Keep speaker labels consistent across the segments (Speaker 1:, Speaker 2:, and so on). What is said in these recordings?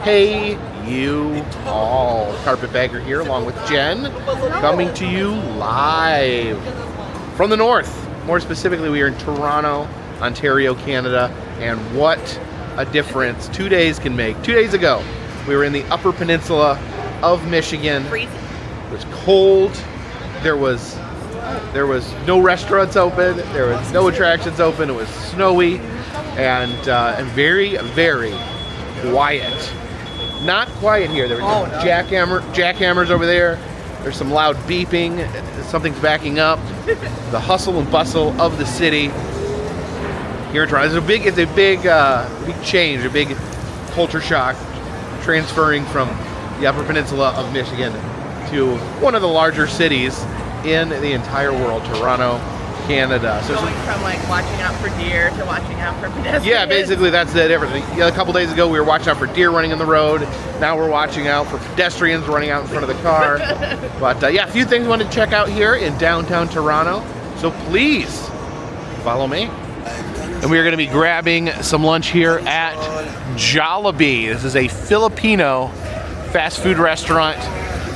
Speaker 1: Hey, you all. Carpetbagger here along with Jen, coming to you live from the north. More specifically, we are in Toronto, Ontario, Canada, and what a difference 2 days can make. 2 days ago, we were in the Upper Peninsula of Michigan.
Speaker 2: Freezing.
Speaker 1: It was cold. There was no restaurants open. There was no attractions open. It was snowy and very, very quiet. Not quiet here. There were jackhammers over there. There's some loud beeping. Something's backing up. The hustle and bustle of the city here in Toronto. It's a big change, a big culture shock, transferring from the Upper Peninsula of Michigan to one of the larger cities in the entire world, Toronto, Canada. So
Speaker 2: going from like watching out for deer to watching out for pedestrians.
Speaker 1: yeah, basically that's the difference. A couple days ago we were watching out for deer running in the road. Now we're watching out for pedestrians running out in front of the car. But yeah, a few things I wanted to check out here in downtown Toronto. So please follow me. And we are going to be grabbing some lunch here at Jollibee. This is a Filipino fast food restaurant.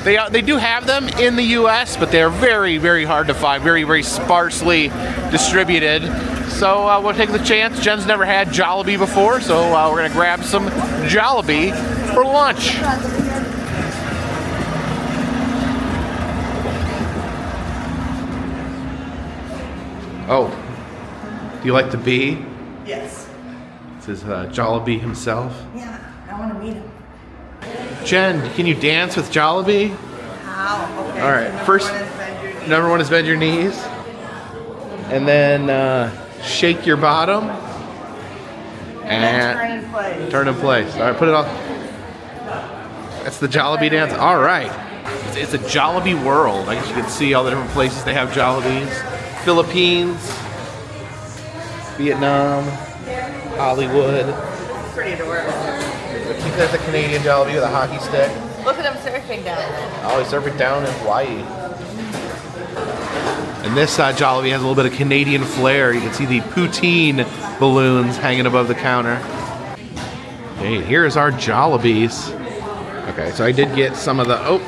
Speaker 1: They do have them in the U.S., but they're very, very hard to find, very, very sparsely distributed. So we'll take the chance. Jen's never had Jollibee before, so we're going to grab some Jollibee for lunch. Oh, do you like the bee?
Speaker 2: Yes.
Speaker 1: This is Jollibee himself.
Speaker 2: Yeah, I want to meet him.
Speaker 1: Jen, can you dance with Jollibee?
Speaker 2: How? Okay.
Speaker 1: All right,
Speaker 2: So
Speaker 1: first, number one is bend your knees. And then shake your bottom. And
Speaker 2: turn in place.
Speaker 1: Turn in place. All right, put it on. That's the Jollibee dance. All right. It's a Jollibee world. I guess you can see all the different places they have Jollibees. Philippines, Vietnam, Hollywood.
Speaker 2: It's pretty adorable.
Speaker 1: There's a Canadian Jollibee with a hockey stick.
Speaker 2: Look at him surfing down there.
Speaker 1: Oh, he's surfing down in Hawaii. And this Jollibee has a little bit of Canadian flair. You can see the poutine balloons hanging above the counter. Okay, here's our Jollibees. Okay, so I did get some of the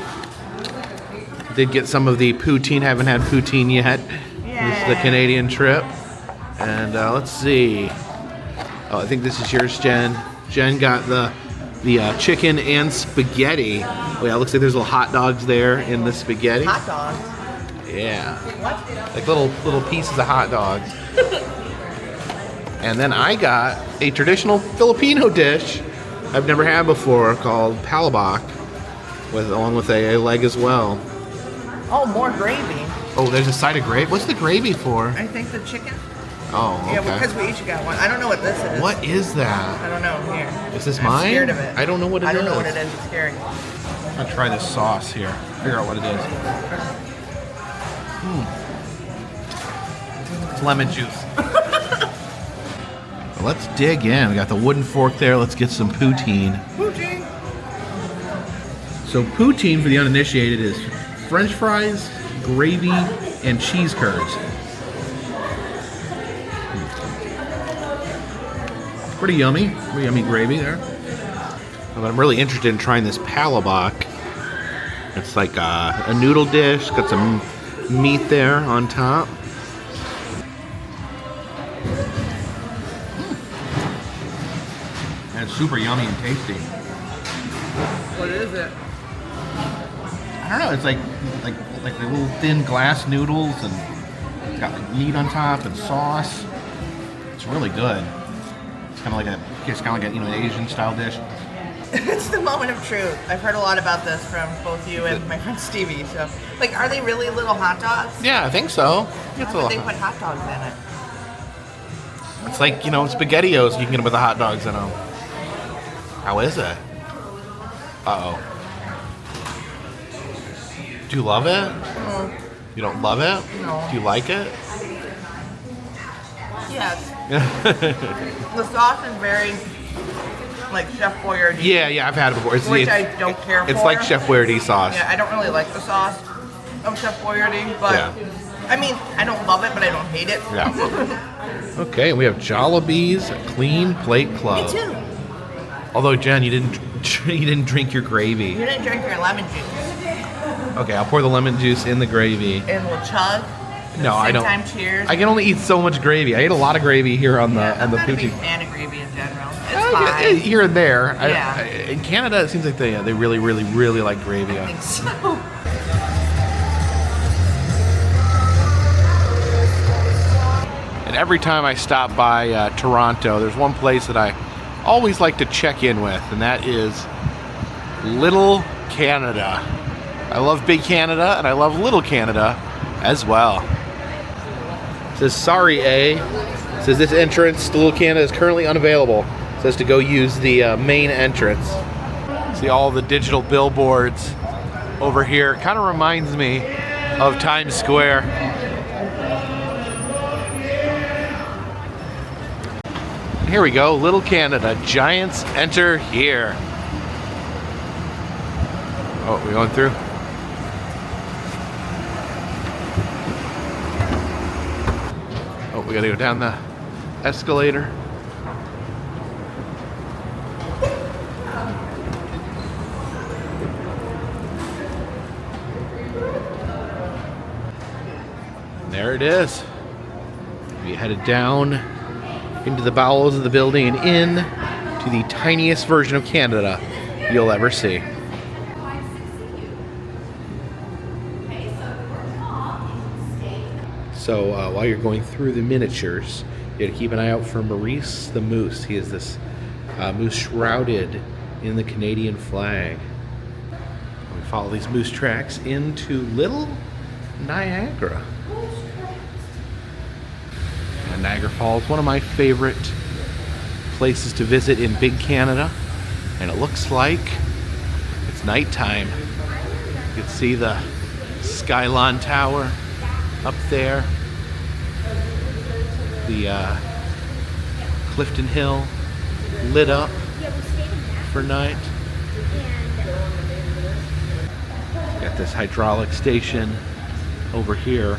Speaker 1: poutine. Haven't had poutine yet.
Speaker 2: Yeah.
Speaker 1: This is the Canadian trip. And let's see. Oh, I think this is yours, Jen. Jen got the chicken and spaghetti. Oh yeah, it looks like there's little hot dogs there in the spaghetti.
Speaker 2: Hot dogs?
Speaker 1: Yeah.
Speaker 2: What?
Speaker 1: Like little pieces of hot dogs. And then I got a traditional Filipino dish I've never had before called palabok, along with a leg as well.
Speaker 2: Oh, more gravy.
Speaker 1: Oh, there's a side of gravy. What's the gravy for?
Speaker 2: I think the chicken.
Speaker 1: Oh, okay.
Speaker 2: Yeah, because we each got one. I don't know what this is.
Speaker 1: What is that?
Speaker 2: I don't know. Here.
Speaker 1: Is this
Speaker 2: I'm
Speaker 1: mine?
Speaker 2: scared of it.
Speaker 1: I don't know what it is.
Speaker 2: I don't know what it is. It's scary.
Speaker 1: I'll try this sauce here. Figure out what it is. It's lemon juice. Well, let's dig in. We got the wooden fork there. Let's get some poutine.
Speaker 2: Poutine.
Speaker 1: So poutine, for the uninitiated, is French fries, gravy, and cheese curds. Pretty yummy gravy there. But I'm really interested in trying this palabok. It's like a noodle dish, got some meat there on top. And it's super yummy and tasty.
Speaker 2: What is it?
Speaker 1: I don't know. It's like the little thin glass noodles, and it's got like meat on top and sauce. It's really good. It's kind of like an Asian style dish.
Speaker 2: It's the moment of truth. I've heard a lot about this from both you and my friend Stevie. So, like, are they really little hot dogs?
Speaker 1: Yeah, I think so.
Speaker 2: Why would they put hot dogs in it?
Speaker 1: It's like, SpaghettiOs. You can get them with the hot dogs in them. How is it? Uh-oh. Do you love it?
Speaker 2: No.
Speaker 1: You don't love it?
Speaker 2: No.
Speaker 1: Do you like it?
Speaker 2: Yes. The sauce is very, like, Chef Boyardee.
Speaker 1: Yeah, I've had it before.
Speaker 2: Which I don't care for.
Speaker 1: It's like Chef Boyardee sauce.
Speaker 2: Yeah, I don't really like the sauce of Chef Boyardee, but
Speaker 1: Yeah.
Speaker 2: I mean, I don't love it, but I don't hate it.
Speaker 1: Yeah. Okay, we have Jollibee's Clean Plate Club.
Speaker 2: Me too.
Speaker 1: Although Jen, you didn't drink your gravy.
Speaker 2: You didn't drink your lemon juice.
Speaker 1: Okay, I'll pour the lemon juice in the gravy.
Speaker 2: And we'll chug.
Speaker 1: No, I don't.
Speaker 2: Same time, cheers.
Speaker 1: I can only eat so much gravy. I ate a lot of gravy here on the
Speaker 2: I'm not a
Speaker 1: Poochie.
Speaker 2: big fan of gravy in general. It's fine.
Speaker 1: Here and there.
Speaker 2: Yeah.
Speaker 1: In Canada, it seems like they really, really, really like gravy.
Speaker 2: I think so.
Speaker 1: And every time I stop by Toronto, there's one place that I always like to check in with, and that is Little Canada. I love Big Canada, and I love Little Canada as well. It says, sorry, A. It says this entrance to Little Canada is currently unavailable. It says to go use the main entrance. See all the digital billboards over here. Kind of reminds me of Times Square. Here we go, Little Canada. Giants enter here. Oh, we going through? Oh, we gotta go down the escalator. There it is. We headed down into the bowels of the building and in to the tiniest version of Canada you'll ever see. So while you're going through the miniatures, you gotta keep an eye out for Maurice the Moose. He is this moose shrouded in the Canadian flag. We follow these moose tracks into Little Niagara. And Niagara Falls, one of my favorite places to visit in Big Canada. And it looks like it's nighttime. You can see the Skylon Tower up there. The Clifton Hill lit up for night. Got this hydraulic station over here,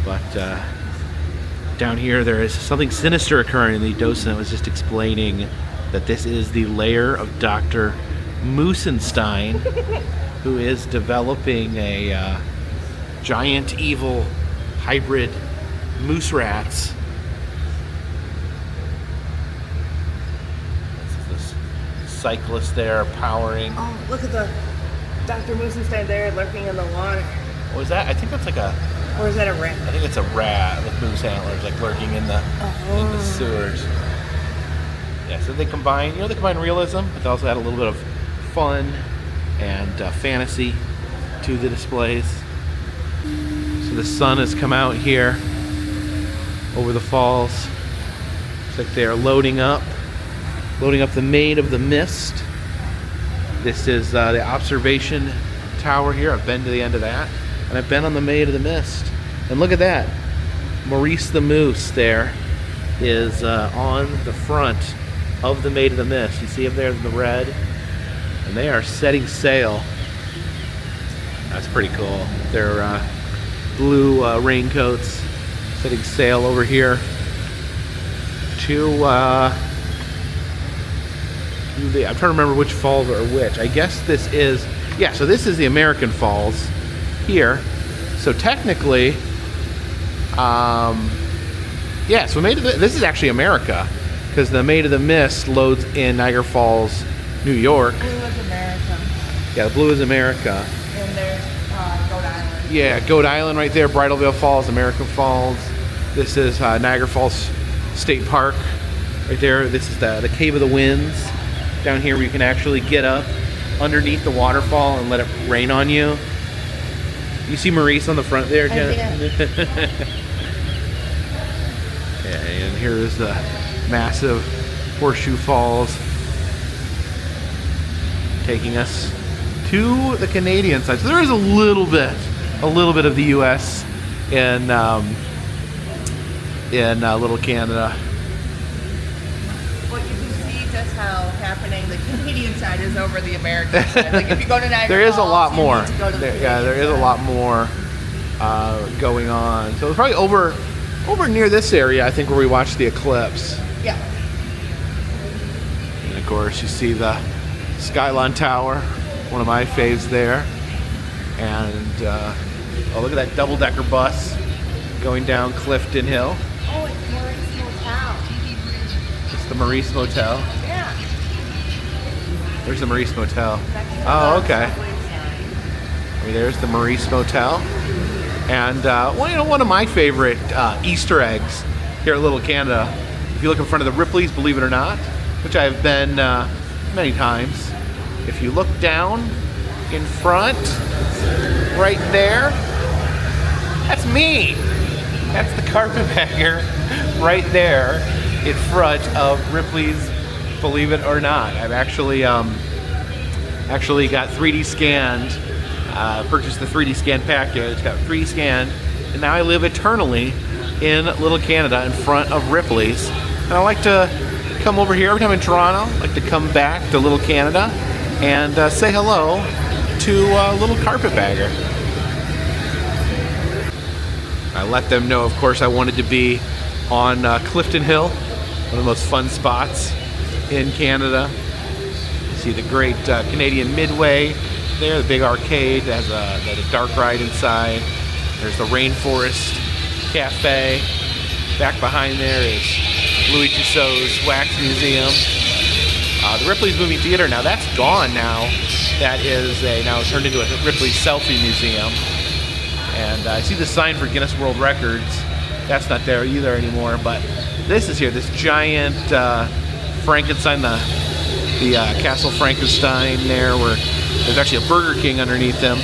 Speaker 1: but down here there is something sinister occurring. The docent was just explaining that this is the lair of Dr. Moosenstein, who is developing a giant evil hybrid moose rats. This is this cyclist there powering.
Speaker 2: Oh, look at the Dr. Moosenstein there lurking in the water.
Speaker 1: What was that? I think that's like a...
Speaker 2: Or is that a rat?
Speaker 1: I think it's a rat with moose antlers, like lurking in the sewers. Yeah, so they combine realism, but they also add a little bit of fun and fantasy to the displays. So the sun has come out here over the falls. Looks like they are loading up the Maid of the Mist. This is the observation tower here. I've been to the end of that, and I've been on the Maid of the Mist. And look at that. Maurice the Moose there is on the front of the Maid of the Mist. You see him there in the red? And they are setting sail. That's pretty cool. Their blue raincoats setting sail over here to I'm trying to remember which falls are which. I guess this is, yeah, so this is the American Falls here. So technically, yeah, so this is actually America, because the Maid of the Mist loads in Niagara Falls, New York.
Speaker 2: Blue is America.
Speaker 1: Yeah, the blue is America.
Speaker 2: And there's Goat Island.
Speaker 1: Yeah, Goat Island right there, Bridalveil Falls, American Falls. This is Niagara Falls State Park right there. This is the Cave of the Winds down here, where you can actually get up underneath the waterfall and let it rain on you. You see Maurice on the front there, Jen? Yeah, and here is the massive Horseshoe Falls, taking us to the Canadian side. So there is a little bit of the U.S. in Little Canada.
Speaker 2: Well, you can see just how happening the Canadian side is over the American side. Like if you go to Niagara
Speaker 1: There is
Speaker 2: Falls,
Speaker 1: a lot more.
Speaker 2: you need to go to the
Speaker 1: There is a lot more going on. So it's probably over near this area, I think, where we watched the eclipse.
Speaker 2: Yeah.
Speaker 1: And of course, you see the Skyline Tower, one of my faves there. And oh, look at that double-decker bus going down Clifton Hill.
Speaker 2: Oh, it's Maurice Motel.
Speaker 1: It's the Maurice Motel.
Speaker 2: Yeah.
Speaker 1: There's the Maurice Motel. Oh, okay. I mean, there's the Maurice Motel. And well, you know, one of my favorite Easter eggs here at Little Canada, if you look in front of the Ripley's, believe it or not, which I've been many times, if you look down in front, right there, that's me. That's the Carpetbagger right there in front of Ripley's, believe it or not. I've actually got 3D scanned, purchased the 3D scan package, got 3D scanned, and now I live eternally in Little Canada in front of Ripley's. And I like to come over here every time in Toronto. I like to come back to Little Canada and say hello to Little Carpetbagger. I let them know, of course, I wanted to be on Clifton Hill, one of the most fun spots in Canada. You see the great Canadian Midway there, the big arcade that has a dark ride inside. There's the Rainforest Cafe. Back behind there is Louis Tussauds Wax Museum. The Ripley's Movie Theater, now that's gone now. That is now turned into a Ripley's Selfie Museum. And I see the sign for Guinness World Records. That's not there either anymore, but this is here, this giant Frankenstein, the Castle Frankenstein there, where there's actually a Burger King underneath them,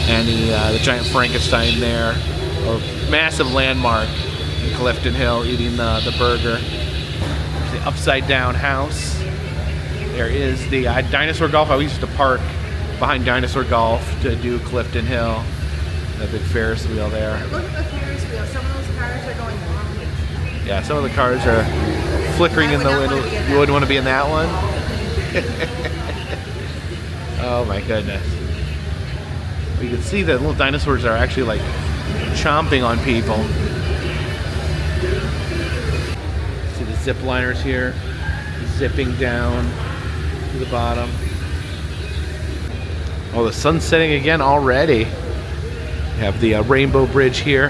Speaker 1: and the giant Frankenstein there, a massive landmark in Clifton Hill, eating the burger. There's the upside down house. There is the Dinosaur Golf. I used to park behind Dinosaur Golf to do Clifton Hill. The big Ferris wheel there.
Speaker 2: Look at the Ferris wheel. Some of those cars are going wrong.
Speaker 1: Yeah, some of the cars are flickering in the window. You wouldn't want to be in that one? Oh my goodness. You can see that little dinosaurs are actually like chomping on people. See the zip liners here, zipping down to the bottom. Oh, the sun's setting again already. We have the Rainbow Bridge here,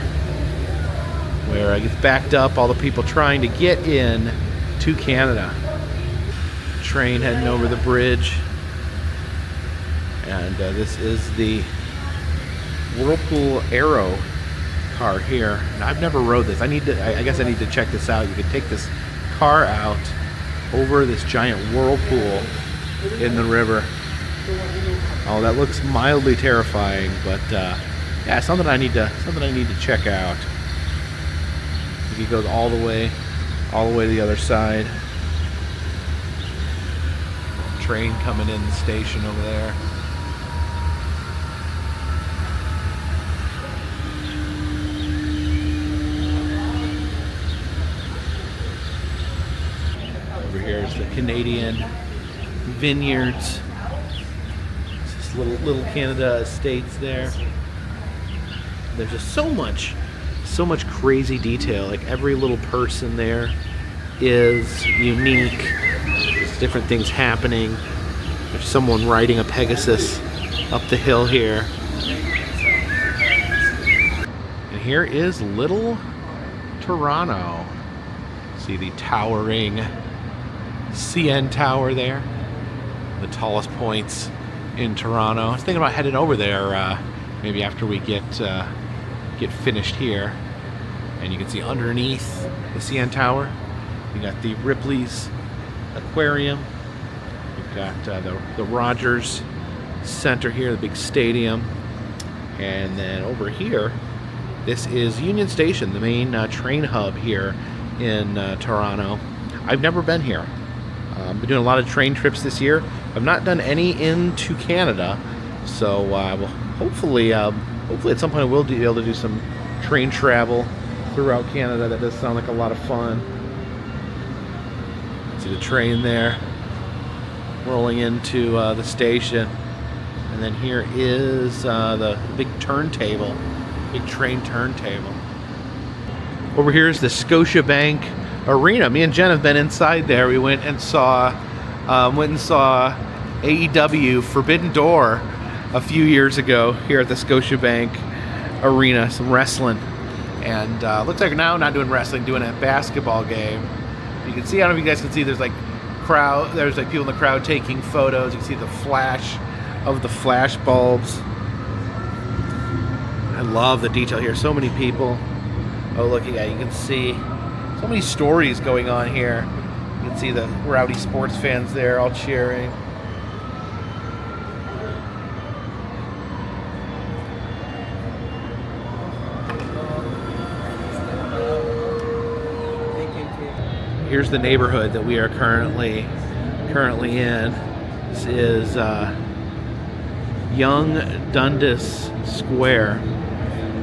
Speaker 1: where it gets backed up, all the people trying to get in to Canada. Train heading over the bridge. And this is the Whirlpool Aero car here. And I've never rode this. I guess I need to check this out. You can take this car out over this giant whirlpool in the river. Oh, that looks mildly terrifying, but yeah, something I need to check out. I think it goes all the way to the other side. Train coming in the station over there. Over here is the Canadian vineyards. It's this little Canada estates there. There's just so much crazy detail. Like every little person there is unique. There's different things happening. There's someone riding a Pegasus up the hill here. And here is Little Toronto. See the towering CN Tower there. The tallest points in Toronto. I was thinking about heading over there maybe after we get finished here. And you can see underneath the CN Tower, you got the Ripley's Aquarium. You've got the Rogers Center here, the big stadium. And then over here, this is Union Station, the main train hub here in Toronto. I've never been here. I've been doing a lot of train trips this year. I've not done any into Canada, so well, hopefully at some point I will be able to do some train travel throughout Canada. That does sound like a lot of fun. See the train there rolling into the station, and then here is the big turntable, big train turntable. Over here is the Scotiabank Arena. Me and Jen have been inside there. We went and saw Went and saw AEW Forbidden Door a few years ago here at the Scotiabank Arena, some wrestling. And looks like now not doing wrestling, doing a basketball game. You can see, I don't know if you guys can see, there's like people in the crowd taking photos. You can see the flash of the flash bulbs. I love the detail here. So many people. Oh, looking at it, you can see so many stories going on here. You can see the rowdy sports fans there all cheering. Here's the neighborhood that we are currently in. This is Young Dundas Square,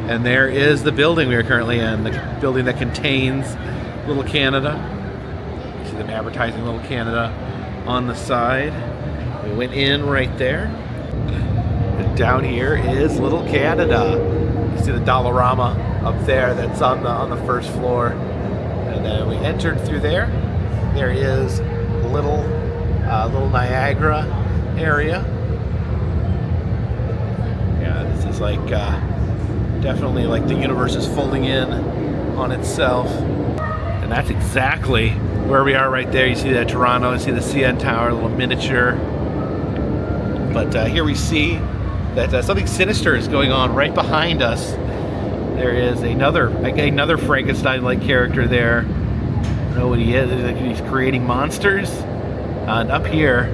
Speaker 1: and there is the building we are currently in, the building that contains Little Canada. You see them advertising Little Canada on the side. We went in right there. And down here is Little Canada. You see the Dollarama up there that's on the first floor. And then we entered through there. There is little Niagara area. Yeah, this is like definitely like the universe is folding in on itself. And that's exactly where we are right there. You see that Toronto, you see the CN Tower, a little miniature. But here we see that something sinister is going on right behind us. There is another Frankenstein-like character there. I don't know what he is. He's creating monsters. And up here,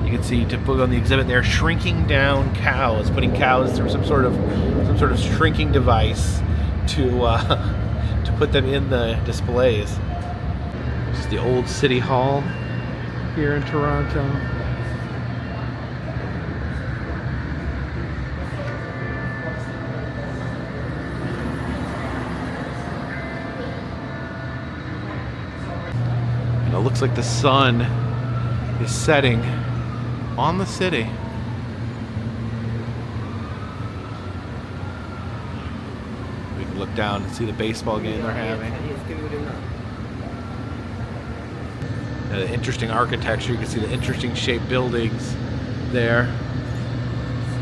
Speaker 1: you can see, to put on the exhibit there, shrinking down cows, putting cows through some sort of shrinking device to put them in the displays. This is the old City Hall here in Toronto. And it looks like the sun is setting on the city. We can look down and see the baseball game they're having. Interesting architecture. You can see the interesting shaped buildings there.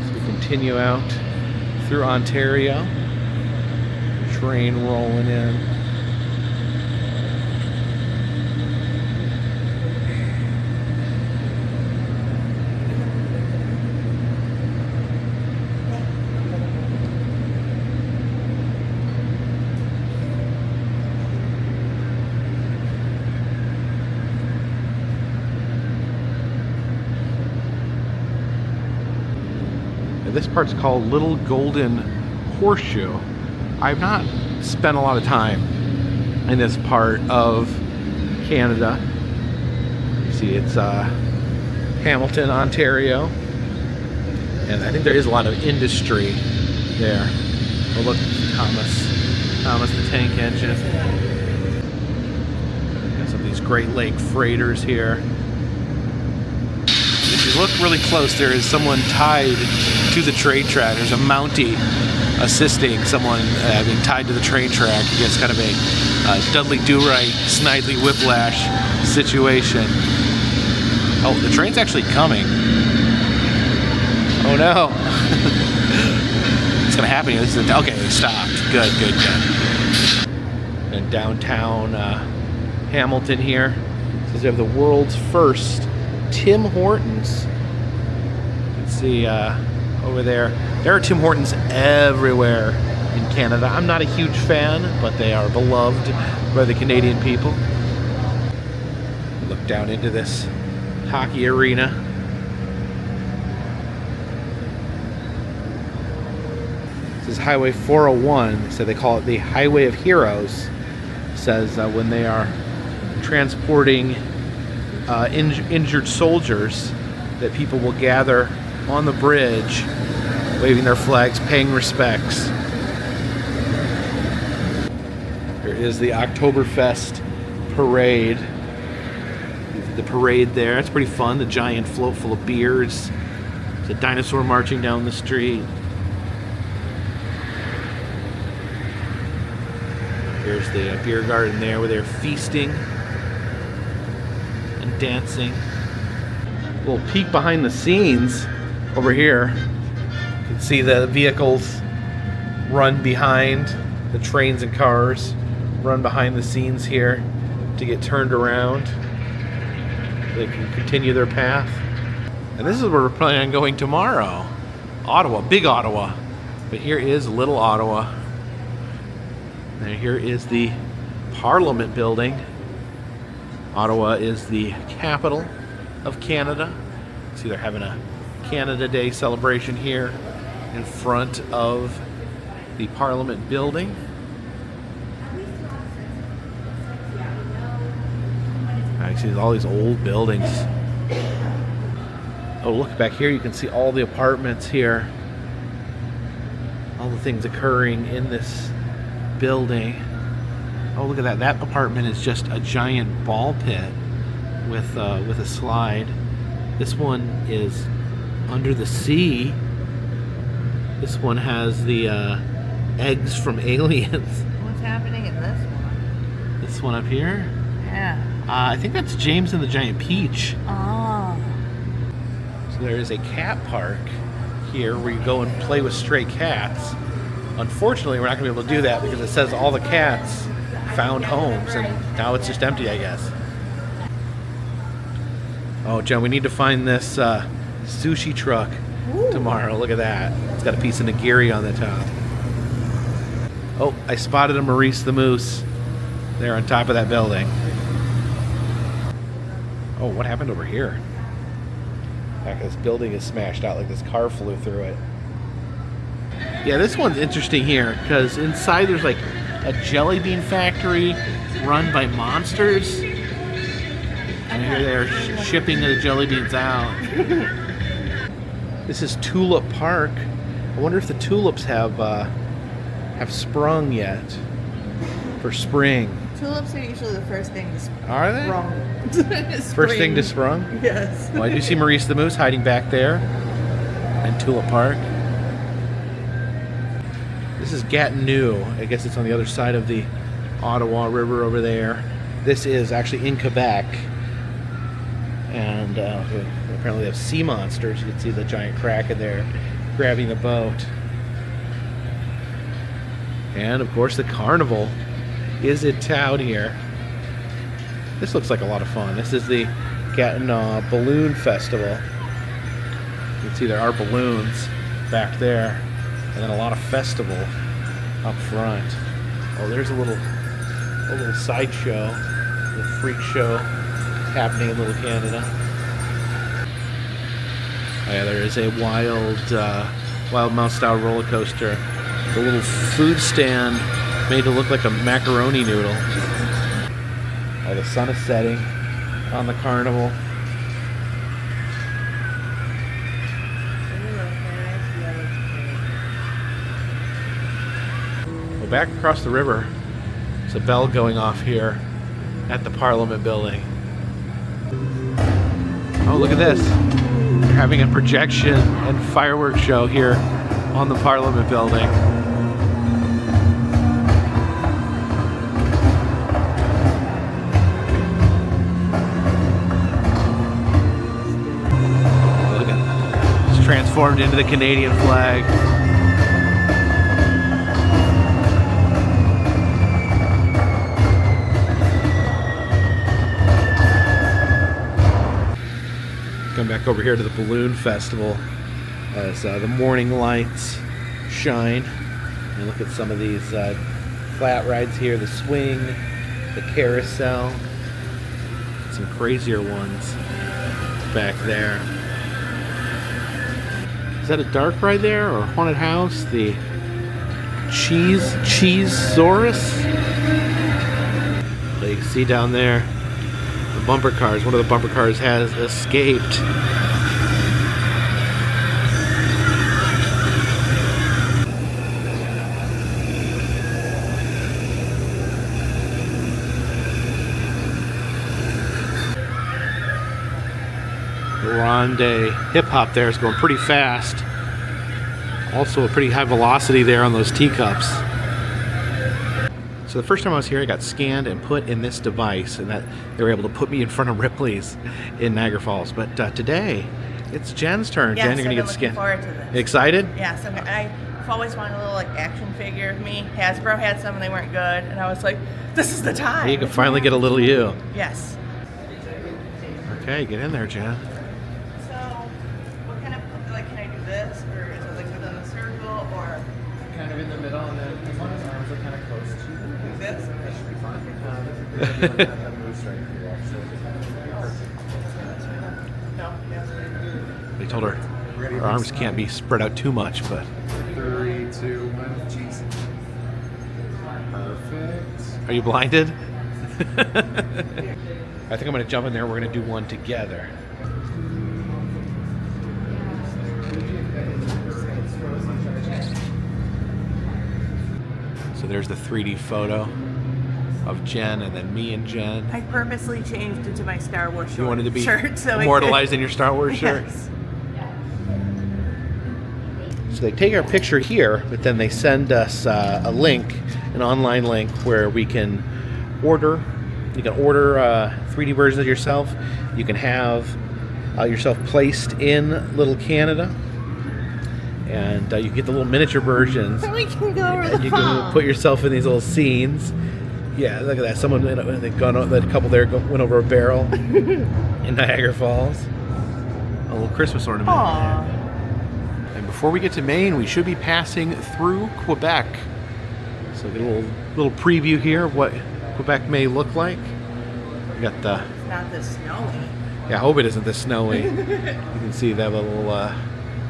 Speaker 1: As we continue out through Ontario, train rolling in. This part's called Little Golden Horseshoe. I've not spent a lot of time in this part of Canada. You see, it's Hamilton, Ontario, and I think there is a lot of industry there. Oh, look, Thomas the Tank Engine. Got some of these Great Lake freighters here. If you look really close, there is someone tied to the train track. There's a Mountie assisting someone being tied to the train track. It's kind of a Dudley Do-Right, Snidely Whiplash situation. Oh, the train's actually coming. Oh no. What's gonna happen here? Okay, they stopped. Good. And downtown Hamilton here. Says we have the world's first Tim Hortons. You can see over there. There are Tim Hortons everywhere in Canada. I'm not a huge fan, but they are beloved by the Canadian people. Look down into this hockey arena. This is Highway 401, so they call it the Highway of Heroes. It says when they are transporting injured soldiers, that people will gather on the bridge, waving their flags, paying respects. There is the Oktoberfest parade. The parade there, it's pretty fun. The giant float full of beers. There's a dinosaur marching down the street. Here's the beer garden there where they're feasting and dancing. little peek behind the scenes over here. You can see the vehicles run behind, the trains and cars run behind the scenes here to get turned around. They can continue their path. And this is where we're planning on going tomorrow. Ottawa, big Ottawa. But here is little Ottawa. And here is the Parliament building. Ottawa is the capital of Canada. See, they're having a Canada Day celebration here in front of the Parliament building. I see all these old buildings. Oh, look back here, you can see all the apartments here. All the things occurring in this building. Oh, look at that. That apartment is just a giant ball pit with a slide. This one is under the sea. This one has the eggs from aliens.
Speaker 2: What's happening in this one?
Speaker 1: This one up here?
Speaker 2: Yeah.
Speaker 1: I think that's James and the Giant Peach.
Speaker 2: Oh.
Speaker 1: So there is a cat park here where you go and play with stray cats. Unfortunately, we're not going to be able to do that because it says all the cats found homes, and now it's just empty, I guess. Oh, Jen, we need to find this sushi truck tomorrow. Look at that. It's got a piece of nigiri on the top. Oh, I spotted a Maurice the Moose there on top of that building. Oh, what happened over here? In fact, this building is smashed out like this car flew through it. Yeah, this one's interesting here because inside there's like a jelly bean factory run by monsters. And here they're shipping the jelly beans out. This is Tulip Park. I wonder if the tulips have sprung yet for spring.
Speaker 2: Tulips are usually the first thing to sprung.
Speaker 1: Are they? First thing to sprung?
Speaker 2: Yes.
Speaker 1: Well, I do see Maurice the Moose hiding back there in Tulip Park. This is Gatineau. I guess it's on the other side of the Ottawa River over there. This is actually in Quebec. And apparently they have sea monsters. You can see the giant kraken there grabbing the boat. And of course the carnival is in town here. This looks like a lot of fun. This is the Gatineau Balloon Festival. You can see there are balloons back there. And then a lot of festival up front. Oh, there's a little sideshow, a freak show happening in Little Canada. Oh yeah, there is a wild mouse style roller coaster. The little food stand made to look like a macaroni noodle. Oh, the sun is setting on the carnival. Well, back across the river, there's a bell going off here at the Parliament building. Oh, look at this. They're having a projection and fireworks show here on the Parliament building. Look at it. It's transformed into the Canadian flag. Come back over here to the Balloon Festival as the morning lights shine. And look at some of these flat rides here, the swing, the carousel, some crazier ones back there. Is that a dark ride there or a haunted house? The Cheesesaurus? You can see down there the bumper cars. One of the bumper cars has escaped. Ronde hip hop there is going pretty fast. Also a pretty high velocity there on those teacups. So the first time I was here, I got scanned and put in this device, and that they were able to put me in front of Ripley's in Niagara Falls. But today, it's Jen's turn.
Speaker 2: Yes,
Speaker 1: Jen, you're gonna
Speaker 2: I've
Speaker 1: get
Speaker 2: been looking
Speaker 1: scanned.
Speaker 2: forward to this.
Speaker 1: Excited?
Speaker 2: Yes, I've always wanted a little like action figure of me. Hasbro had some and they weren't good, and I was like, this is the time.
Speaker 1: You can finally get a little you.
Speaker 2: Yes.
Speaker 1: Okay, get in there, Jen.
Speaker 2: So, what kind of, like, can I do this, or is it like within the circle, or
Speaker 1: Kind of in the middle, and then as long as arms are kind of close to you.
Speaker 2: like this?
Speaker 1: That should be fine.
Speaker 2: No, yes.
Speaker 1: They told her her arms can't be spread out too much, but
Speaker 3: 3, 2, 1, cheese. Perfect.
Speaker 1: are you blinded? I think I'm going to jump in there. We're going to do one together. So there's the 3D photo of Jen and then me and Jen.
Speaker 2: I purposely changed into my Star Wars
Speaker 1: You wanted to be
Speaker 2: shirt, so
Speaker 1: immortalized in your Star Wars shirt?
Speaker 2: Yes.
Speaker 1: So they take our picture here, but then they send us a link, an online link, where we can order. You can order 3D versions of yourself. You can have yourself placed in Little Canada, and you get the little miniature versions.
Speaker 2: So we can go over
Speaker 1: And
Speaker 2: the
Speaker 1: you
Speaker 2: phone.
Speaker 1: can put yourself in these little scenes. Yeah, look at that. Someone, that couple there went over a barrel in Niagara Falls. A little Christmas ornament.
Speaker 2: Aww.
Speaker 1: And before we get to Maine, we should be passing through Quebec. So get a little preview here of what Quebec may look like. We got the.
Speaker 2: It's not this snowy.
Speaker 1: Yeah, I hope it isn't this snowy. You can see they have a little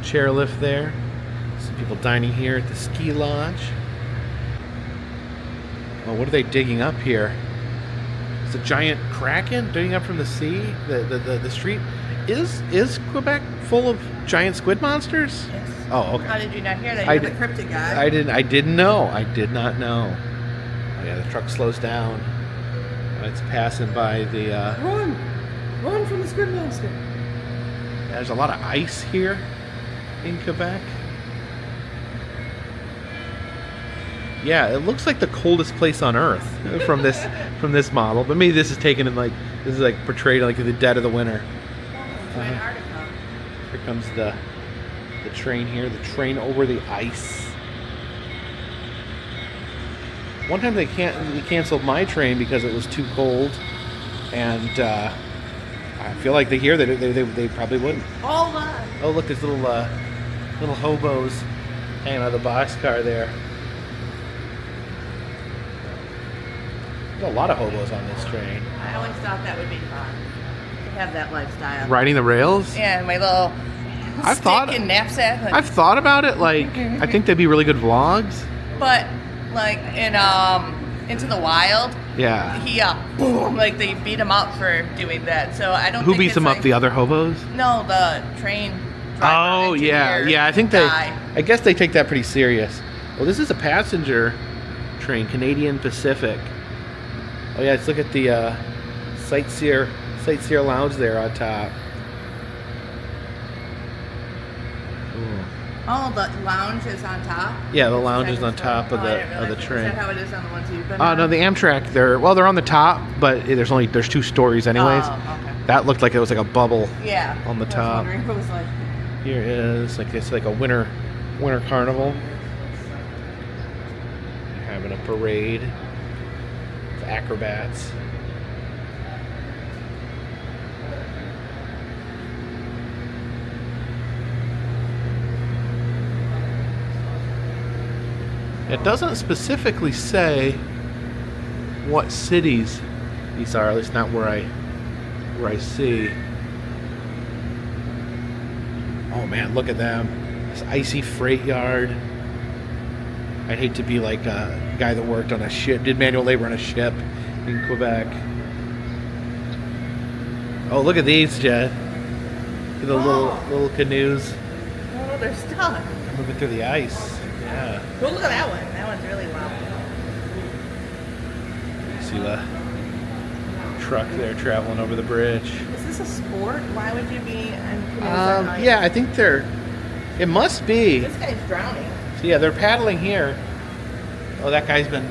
Speaker 1: chairlift there. Some people dining here at the ski lodge. Oh, what are they digging up here? It's a giant kraken digging up from the sea. The street. Is Quebec full of giant squid monsters?
Speaker 2: Yes.
Speaker 1: Oh, okay.
Speaker 2: How did you not hear that?
Speaker 1: I
Speaker 2: You're the
Speaker 1: did-
Speaker 2: cryptic guy.
Speaker 1: I didn't know. I did not know. Oh, yeah, the truck slows down. It's passing by the.
Speaker 2: Run from the squid monster.
Speaker 1: There's a lot of ice here in Quebec. Yeah, it looks like the coldest place on Earth from this model. But maybe this is taken in this is like portrayed like the dead of the winter.
Speaker 2: Antarctica.
Speaker 1: Here comes the train here. The train over the ice. One time they canceled my train because it was too cold, and I feel like they probably wouldn't.
Speaker 2: Hold on.
Speaker 1: Oh, look, there's little hobos hanging out of the boxcar there. There's a lot of hobos on this train.
Speaker 2: I always thought that would be fun to have that lifestyle.
Speaker 1: Riding the rails?
Speaker 2: Yeah, my little stick and knapsack.
Speaker 1: I've thought about it. Like, I think they'd be really good vlogs.
Speaker 2: But like in Into the Wild,
Speaker 1: Yeah.
Speaker 2: he boom, like they beat him up for doing that. So I don't.
Speaker 1: Who
Speaker 2: think
Speaker 1: beats
Speaker 2: it's
Speaker 1: them up?
Speaker 2: like-
Speaker 1: The other hobos?
Speaker 2: No, the train.
Speaker 1: Oh,
Speaker 2: driver,
Speaker 1: yeah.
Speaker 2: engineer
Speaker 1: Yeah, I think
Speaker 2: guy.
Speaker 1: I guess they take that pretty serious. Well, this is a passenger train, Canadian Pacific. Oh, yeah, let's look at the Sightseer Lounge there on top. Ooh.
Speaker 2: Oh, the lounge is on top.
Speaker 1: Yeah, the lounge is on top of
Speaker 2: I didn't
Speaker 1: the
Speaker 2: realize.
Speaker 1: train.
Speaker 2: Is that how it is on the ones you've been
Speaker 1: Oh,
Speaker 2: on?
Speaker 1: no, the Amtrak, they're on the top, but there's 2 stories anyways.
Speaker 2: Oh, okay.
Speaker 1: That looked like it was like a bubble.
Speaker 2: Yeah.
Speaker 1: On the
Speaker 2: I was
Speaker 1: top.
Speaker 2: wondering if it was like.
Speaker 1: Here is it's like a winter carnival. They're having a parade of acrobats. It doesn't specifically say what cities these are, at least not where I see. Oh man, look at them. This icy freight yard. I'd hate to be like a guy that worked on a ship, did manual labor on a ship in Quebec. Oh, look at these, Jen. Look at the little canoes
Speaker 2: Oh, they're stuck.
Speaker 1: moving through the ice. Yeah.
Speaker 2: Go look at that one. That one's really loud.
Speaker 1: See the truck there traveling over the bridge.
Speaker 2: Is this a sport? Why would you be on canoes on ice?
Speaker 1: Yeah, I think it must be.
Speaker 2: This guy's drowning.
Speaker 1: So yeah, they're paddling here. Oh, that guy's been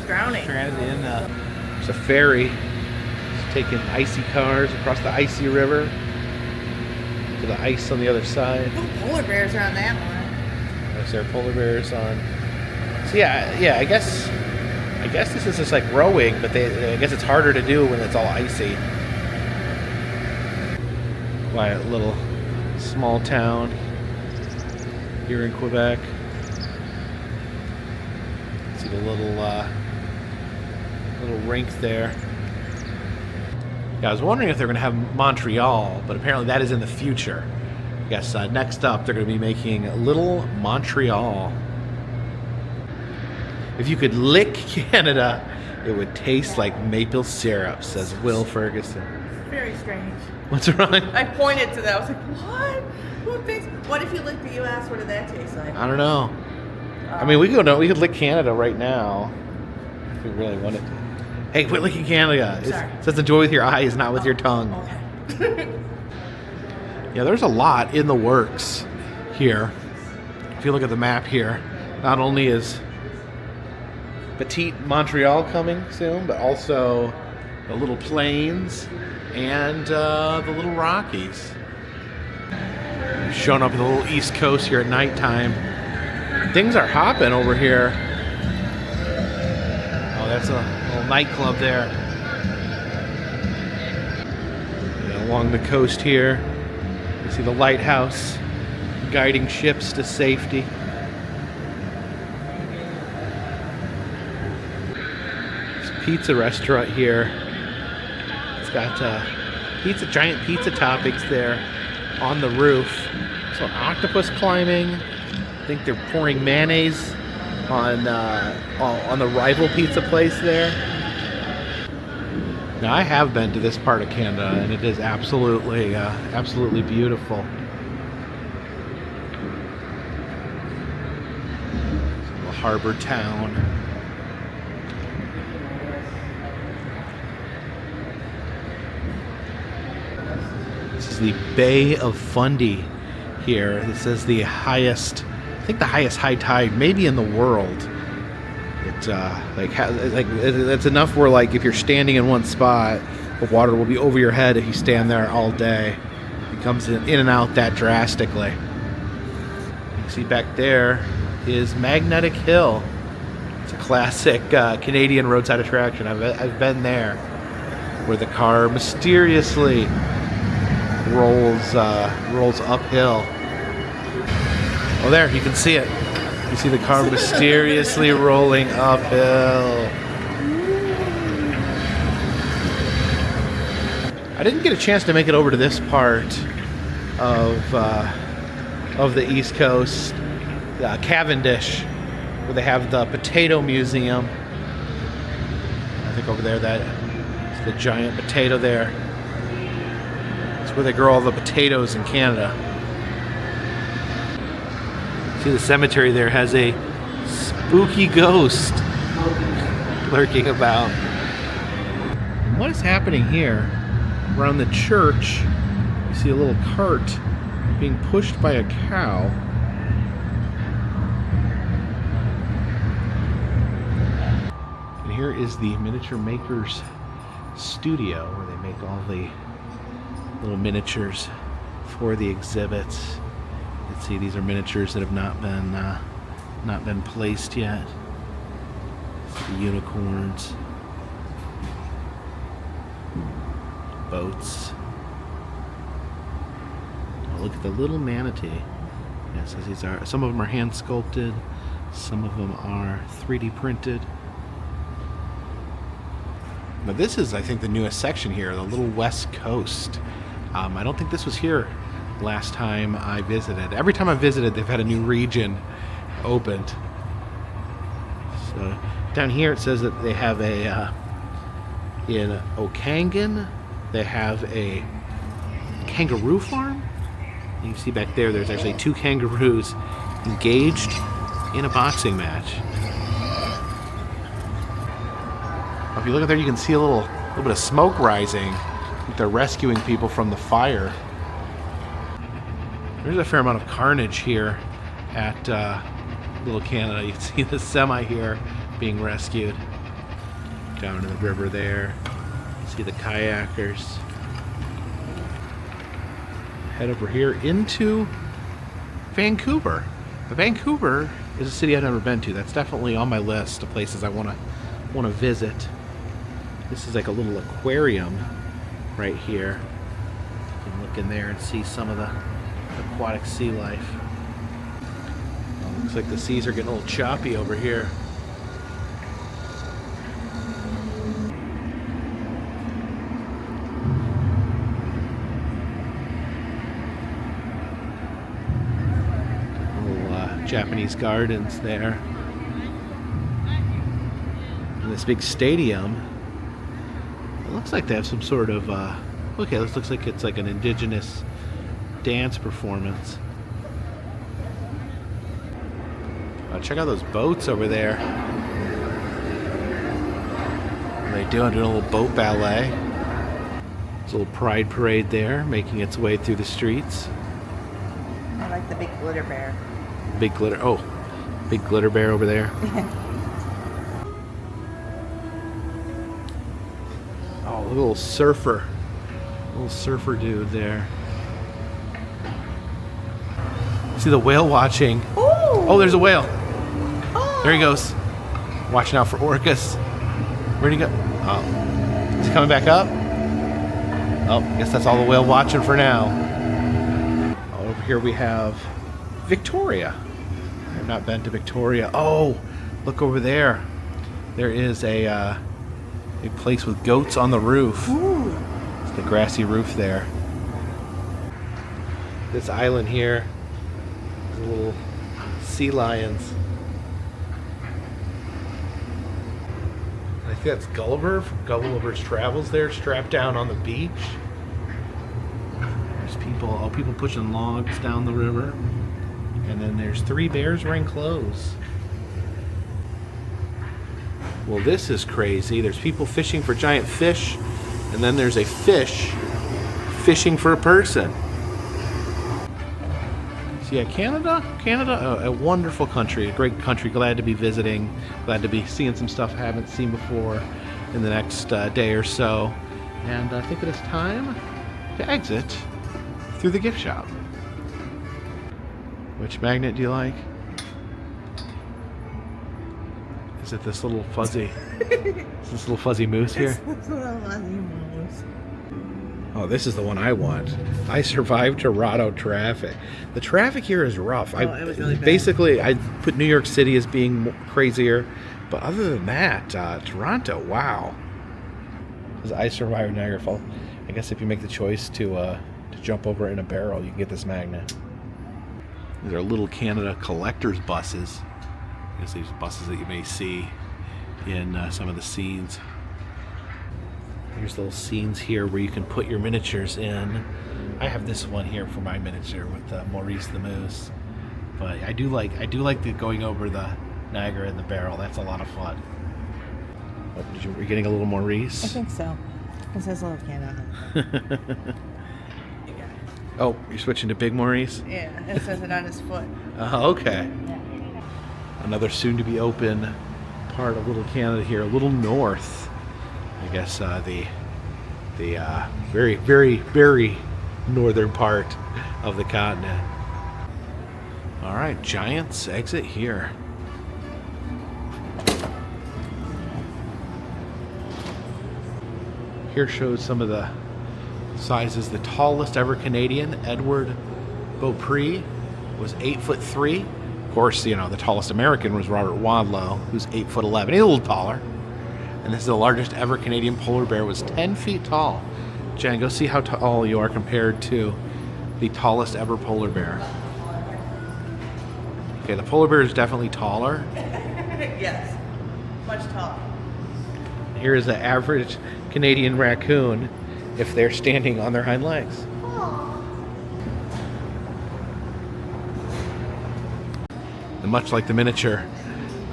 Speaker 2: drowning.
Speaker 1: Stranded in there's a ferry. It's taking icy cars across the icy river to the ice on the other side.
Speaker 2: Oh, polar bears are on that one.
Speaker 1: There's their polar bears on. So yeah, I guess this is just like rowing, but I guess it's harder to do when it's all icy. Quiet little small town here in Quebec. See the little rink there. Yeah, I was wondering if they're going to have Montreal, but apparently that is in the future. I guess next up they're going to be making Little Montreal. If you could lick Canada, it would taste like maple syrup, says Will Ferguson.
Speaker 2: Very strange.
Speaker 1: What's wrong?
Speaker 2: I pointed to that. I was like, what? What if you licked the U.S.? What did that taste like?
Speaker 1: I don't know. I mean, we could lick Canada right now if we really wanted to. Hey, quit licking Canada. It says enjoy with your eyes, not with your tongue.
Speaker 2: Okay.
Speaker 1: Yeah, there's a lot in the works here. If you look at the map here, not only is Petite Montreal coming soon, but also the Little Plains and the Little Rockies. Showing up in the little East Coast here at nighttime. Things are hopping over here. Oh, that's a little nightclub there. Yeah, along the coast here, you see the lighthouse guiding ships to safety. There's a pizza restaurant here. It's got giant pizza toppings there on the roof. So octopus climbing. I think they're pouring mayonnaise on the rival pizza place there. Now I have been to this part of Canada, and it is absolutely beautiful. Little harbor town. This is the Bay of Fundy here. This is the highest, I think the highest high tide maybe in the world. It's enough where like if you're standing in one spot, the water will be over your head if you stand there all day. It comes in and out that drastically. You can see back there is Magnetic Hill. It's a classic Canadian roadside attraction. I've been there, where the car mysteriously rolls uphill. Oh, there, you can see it. You see the car mysteriously rolling uphill. I didn't get a chance to make it over to this part of the East Coast, Cavendish, where they have the Potato Museum. I think over there, that's the giant potato there. It's where they grow all the potatoes in Canada. See, the cemetery there has a spooky ghost lurking about. And what is happening here? Around the church, you see a little cart being pushed by a cow. And here is the miniature maker's studio, where they make all the little miniatures for the exhibits. Let's see, these are miniatures that have not been placed yet. The unicorns, boats. Oh, look at the little manatee. Yes, these are. Some of them are hand sculpted. Some of them are 3D printed. Now this is, I think, the newest section here, the Little West Coast. I don't think this was here last time I visited. Every time I visited, they've had a new region opened. So down here it says that they have in Okanagan, they have a kangaroo farm. You can see back there, there's actually 2 kangaroos engaged in a boxing match. If you look at there, you can see a little bit of smoke rising. I think they're rescuing people from the fire. There's a fair amount of carnage here at Little Canada. You can see the semi here being rescued. Down in the river there. See the kayakers. Head over here into Vancouver. Vancouver is a city I've never been to. That's definitely on my list of places I want to visit. This is like a little aquarium right here. You can look in there and see some of the aquatic sea life. Looks like the seas are getting a little choppy over here. Japanese gardens there. And this big stadium. It looks like they have some sort of okay, this looks like it's like an indigenous dance performance. Check out those boats over there. What are they doing? Doing a little boat ballet. There's a little pride parade there, making its way through the streets.
Speaker 2: I like the big glitter bear.
Speaker 1: Big glitter, oh, big glitter bear over there. Oh, a little surfer dude there. See the whale watching.
Speaker 2: Ooh.
Speaker 1: Oh, there's a whale.
Speaker 2: Oh.
Speaker 1: There he goes. Watching out for orcas. Where'd he go? Oh, is he coming back up? Oh, I guess that's all the whale watching for now. Oh, over here we have Victoria. I've not been to Victoria. Oh, look over there. There is a place with goats on the roof.
Speaker 2: Ooh.
Speaker 1: It's the grassy roof there. This island here, little sea lions. I think that's Gulliver from Gulliver's Travels there, strapped down on the beach. There's people pushing logs down the river. And then there's 3 bears wearing clothes. Well, this is crazy. There's people fishing for giant fish, and then there's a fish fishing for a person. So yeah, Canada, a wonderful country, a great country. Glad to be visiting. Glad to be seeing some stuff I haven't seen before in the next day or so. And I think it is time to exit through the gift shop. Which magnet do you like? Is it this little fuzzy? Is this little fuzzy moose here? Oh, this is the one I want. I survived Toronto traffic. The traffic here is rough.
Speaker 2: It was really bad.
Speaker 1: Basically, I put New York City as being crazier, but other than that, Toronto, wow. Because I survived Niagara Falls. I guess if you make the choice to jump over in a barrel, you can get this magnet. These are little Canada collectors buses. I guess these buses that you may see in some of the scenes. Here's little scenes here where you can put your miniatures in. I have this one here for my miniature with Maurice the Moose. But I do like the going over the Niagara in the barrel. That's a lot of fun. What, were you getting a little Maurice?
Speaker 2: I think so. It says little Canada.
Speaker 1: Oh, you're switching to Big Maurice?
Speaker 2: Yeah, it says it on his foot.
Speaker 1: Okay. Another soon-to-be open part of Little Canada here, a little north. I guess the very, very, very northern part of the continent. All right, Giants exit here. Here shows some of the sizes. The tallest ever Canadian, Edward Beaupré, was 8'3". Of course, you know, the tallest American was Robert Wadlow, who's 8'11". He's a little taller. And this is the largest ever Canadian polar bear, was 10 feet tall. Jen, go see how tall you are compared to the tallest ever polar bear. Okay, the polar bear is definitely taller.
Speaker 2: Yes, much taller.
Speaker 1: Here is the average Canadian raccoon if they're standing on their hind legs. And much like the miniature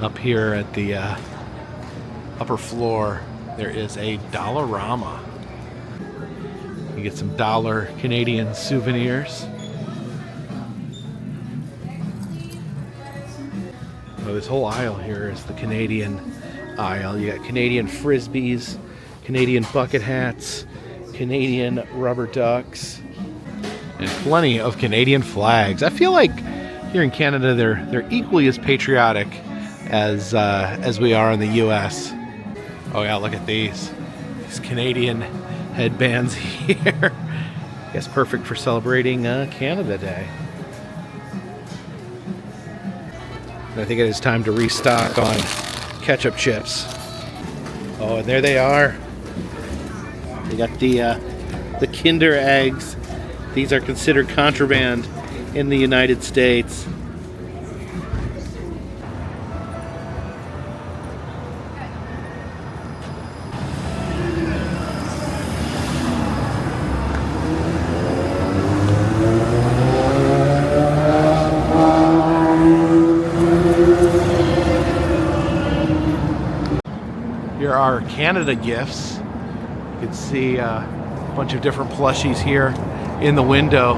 Speaker 1: up here at the upper floor, there is a Dollarama. You get some dollar Canadian souvenirs. Oh, this whole aisle here is the Canadian aisle. You got Canadian frisbees, Canadian bucket hats, Canadian rubber ducks, and plenty of Canadian flags. I feel like here in Canada they're equally as patriotic as we are in the U.S. Oh yeah, look at these Canadian headbands here. I guess perfect for celebrating Canada Day. I think it is time to restock on ketchup chips. Oh, and there they are. They got the Kinder eggs. These are considered contraband in the United States. Here are Canada gifts. You can see a bunch of different plushies here in the window,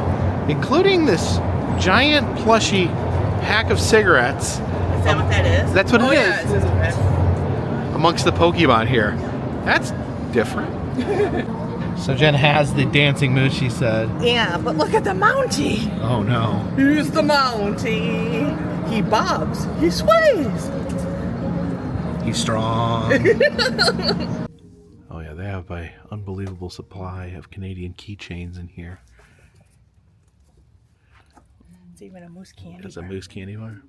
Speaker 1: including this giant plushie pack of cigarettes.
Speaker 2: Is that what that is?
Speaker 1: That's what it is.
Speaker 2: Yeah, it says it.
Speaker 1: Amongst the Pokemon here. That's different. So Jen has the dancing moose, she said.
Speaker 2: Yeah, but look at the Mountie.
Speaker 1: Oh no.
Speaker 2: Here's the Mountie. He bobs. He sways.
Speaker 1: He's strong. Oh yeah, they have an unbelievable supply of Canadian keychains in here.
Speaker 2: It's even a moose candy
Speaker 1: There's a
Speaker 2: bar.
Speaker 1: moose candy bar.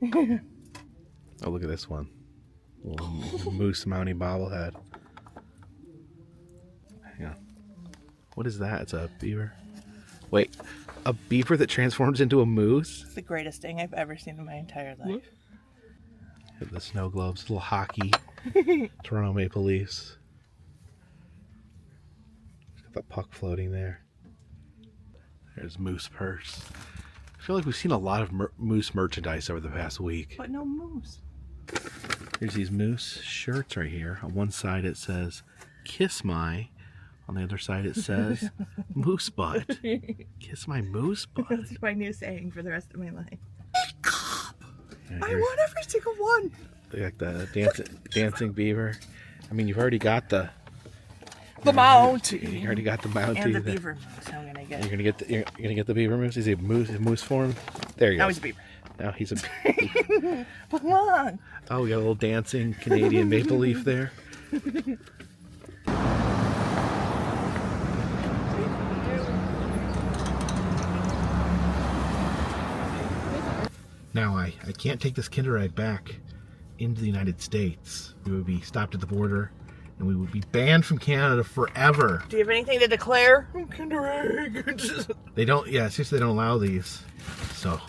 Speaker 1: Oh, look at this one. Little moose mountie bobblehead. Yeah. What is that? It's a beaver. Wait, a beaver that transforms into a moose?
Speaker 2: It's the greatest thing I've ever seen in my entire life.
Speaker 1: The snow globes, little hockey. Toronto Maple Leafs. Got the puck floating there. There's Moose Purse. I feel like we've seen a lot of moose merchandise over the past week.
Speaker 2: But no moose.
Speaker 1: Here's these moose shirts right here. On one side it says, "Kiss my." On the other side it says, "Moose butt." Kiss my moose butt.
Speaker 2: That's my new saying for the rest of my life.
Speaker 1: And
Speaker 2: I want every single one.
Speaker 1: they got the dancing beaver. I mean, you've already got the
Speaker 2: Mountie.
Speaker 1: You already got the Mountie.
Speaker 2: And the beaver moose I'm gonna get.
Speaker 1: You're gonna get the beaver moose. Is he moose form? There you go.
Speaker 2: Now he's a beaver.
Speaker 1: Now he's a.
Speaker 2: Come on.
Speaker 1: Oh, we got a little dancing Canadian maple leaf there. Now I can't take this Kinder Egg back into the United States. We would be stopped at the border, and we would be banned from Canada forever.
Speaker 2: Do you have anything to declare? Kinder Egg.
Speaker 1: They don't. Yeah, seriously, they don't allow these. So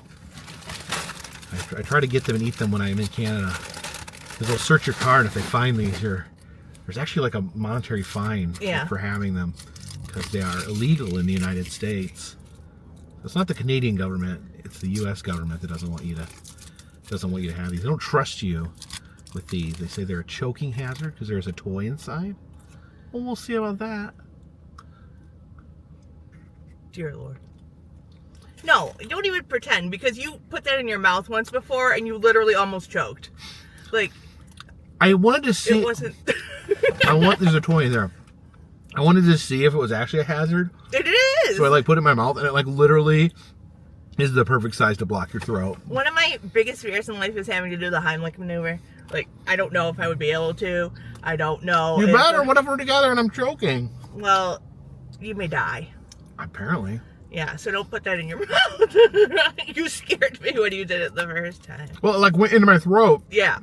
Speaker 1: I try to get them and eat them when I'm in Canada, because they'll search your car, and if they find these, there's actually like a monetary fine for having them, because they are illegal in the United States. It's not the Canadian government; it's the U.S. government that doesn't want you to have these. They don't trust you with these. They say they're a choking hazard because there's a toy inside. Well, we'll see about that.
Speaker 2: Dear Lord. No, don't even pretend, because you put that in your mouth once before and you literally almost choked. Like,
Speaker 1: I wanted to see.
Speaker 2: it wasn't.
Speaker 1: There's a toy in there. I wanted to see if it was actually a hazard.
Speaker 2: It is.
Speaker 1: So I put it in my mouth, and it literally is the perfect size to block your throat.
Speaker 2: One of my biggest fears in life is having to do the Heimlich maneuver. Like, I don't know if I would be able to. I don't know.
Speaker 1: You better. What if we're together and I'm choking?
Speaker 2: Well, you may die.
Speaker 1: Apparently.
Speaker 2: Yeah, so don't put that in your mouth. You scared me when you did it the first time.
Speaker 1: Well, it went into my throat.
Speaker 2: Yeah.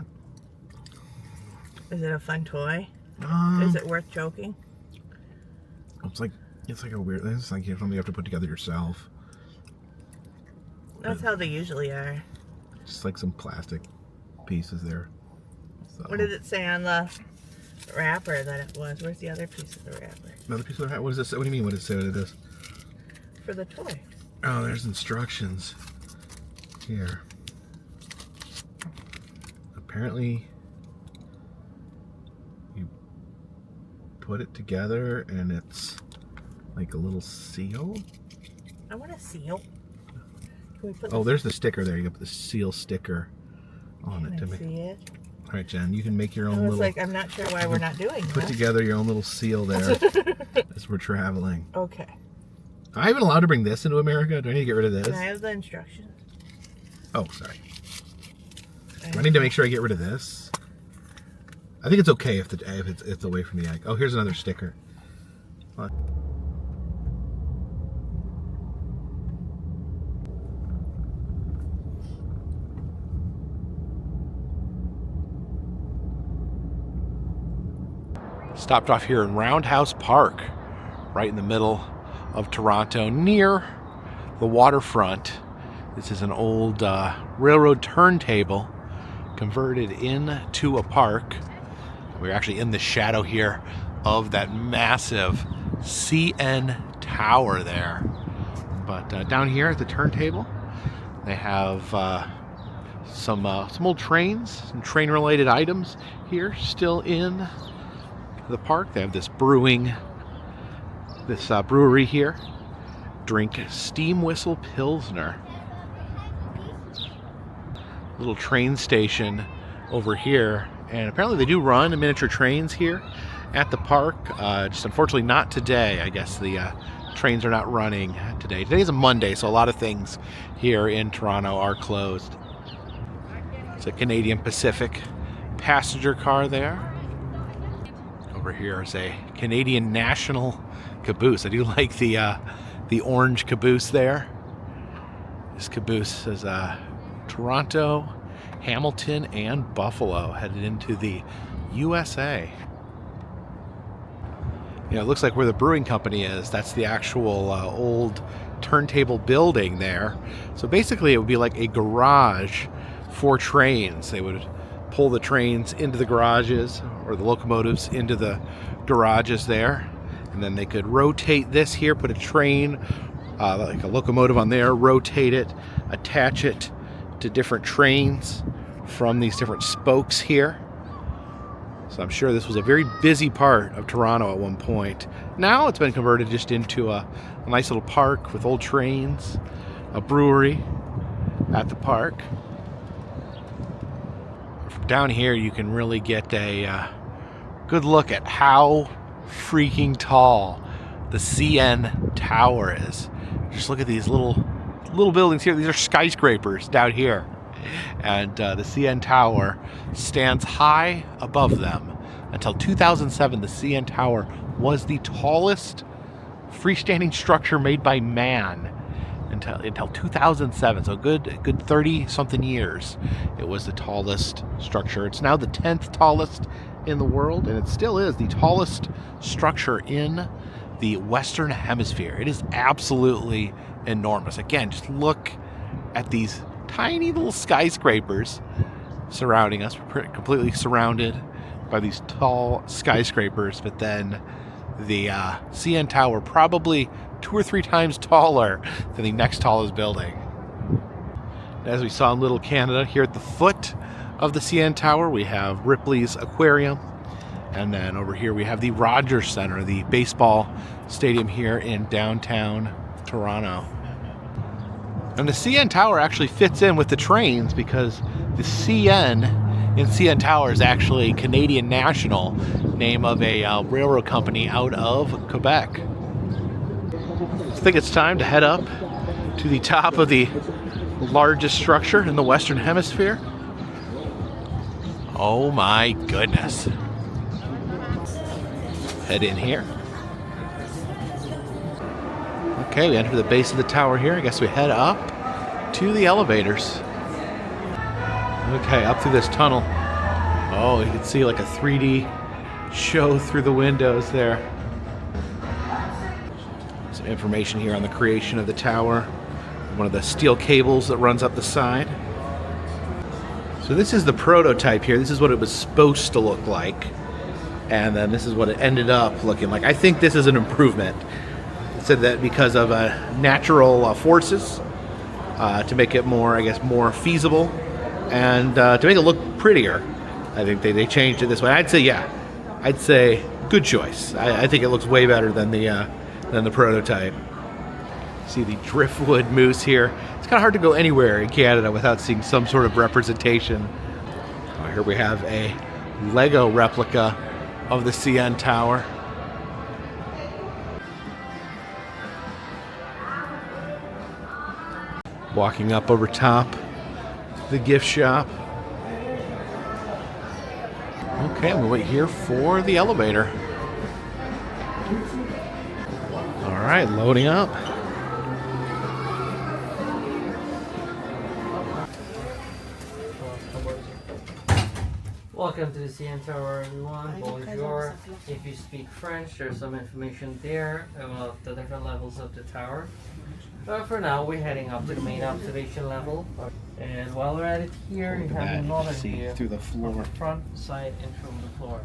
Speaker 2: Is it a fun toy? Is it worth choking?
Speaker 1: It's like a weird. It's like something you have to put together yourself.
Speaker 2: That's how they usually are.
Speaker 1: Just like some plastic pieces there. So.
Speaker 2: What did it say on the wrapper that it was? Where's the other piece of the wrapper?
Speaker 1: Another piece of the wrapper? What does this say? What do you mean? What does it say what it is?
Speaker 2: For the toy.
Speaker 1: Oh, there's instructions here. Apparently, you put it together and it's like a little seal.
Speaker 2: I want a seal. Can we put
Speaker 1: Oh, there's the sticker there. You got the seal sticker on it to
Speaker 2: see it?
Speaker 1: All right, Jen, you can make your own
Speaker 2: I was
Speaker 1: little...
Speaker 2: like, I'm not sure why we're not doing
Speaker 1: Put
Speaker 2: that.
Speaker 1: together your own little seal there as we're traveling.
Speaker 2: Okay.
Speaker 1: Am I even allowed to bring this into America? Do I need to get rid of this?
Speaker 2: Can I have the instructions?
Speaker 1: Oh, sorry. Do I need to make sure I get rid of this? I think it's okay if it's away from the egg. Oh, here's another sticker. What? Stopped off here in Roundhouse Park, right in the middle of Toronto, near the waterfront. This is an old railroad turntable converted into a park. We're actually in the shadow here of that massive CN Tower there. But down here at the turntable, they have some old trains, some train-related items here still in the park. They have this brewery here. Drink Steam Whistle Pilsner. Little train station over here, and apparently they do run miniature trains here at the park. Just unfortunately not today. I guess the trains are not running today. Today is a Monday, so a lot of things here in Toronto are closed. It's a Canadian Pacific passenger car there. Over here is a Canadian National caboose. I do like the orange caboose there. This caboose says Toronto, Hamilton, and Buffalo headed into the USA. It looks like where the brewing company is, that's the actual old turntable building there. So basically it would be like a garage for trains. They would pull the trains into the garages, or the locomotives into the garages there, and then they could rotate this here, put a train, like a locomotive on there, rotate it, attach it to different trains from these different spokes here. So I'm sure this was a very busy part of Toronto at one point. Now it's been converted just into a nice little park with old trains, a brewery at the park. From down here you can really get a good look at how freaking tall the CN Tower is. Just look at these little buildings here. These are skyscrapers down here. And the CN Tower stands high above them. Until 2007, the CN Tower was the tallest freestanding structure made by man. Until 2007, so good 30-something years, it was the tallest structure. It's now the 10th tallest in the world, and it still is the tallest structure in the Western Hemisphere. It is absolutely enormous. Again, just look at these tiny little skyscrapers surrounding us. We're completely surrounded by these tall skyscrapers, but then the CN Tower probably 2 or 3 times taller than the next tallest building. As we saw in Little Canada, here at the foot of the CN Tower, we have Ripley's Aquarium. And then over here we have the Rogers Centre, the baseball stadium here in downtown Toronto. And the CN Tower actually fits in with the trains because the CN in CN Tower is actually Canadian National, name of a railroad company out of Quebec. I think it's time to head up to the top of the largest structure in the Western Hemisphere. Oh my goodness. Head in here. Okay, we enter the base of the tower here. I guess we head up to the elevators. Okay, up through this tunnel. Oh, you can see like a 3D show through the windows there. Some information here on the creation of the tower. One of the steel cables that runs up the side. So this is the prototype here. This is what it was supposed to look like. And then this is what it ended up looking like. I think this is an improvement. It said that because of natural forces to make it more, I guess, more feasible and to make it look prettier. I think they changed it this way. I'd say, yeah. I'd say good choice. I think it looks way better than the prototype. See the driftwood moose here. It's kind of hard to go anywhere in Canada without seeing some sort of representation. Oh, Here we have a Lego replica of the CN Tower. Walking up over top the gift shop. Okay, we'll wait here for the elevator. All right, loading up.
Speaker 4: Welcome to the CN Tower, everyone. Bonjour. If you speak French, there's some information there about the different levels of the tower. But for now, we're heading up to the main observation level. And while we're at it here, you have another view
Speaker 1: through the floor.
Speaker 4: of the front, side, and from the floor.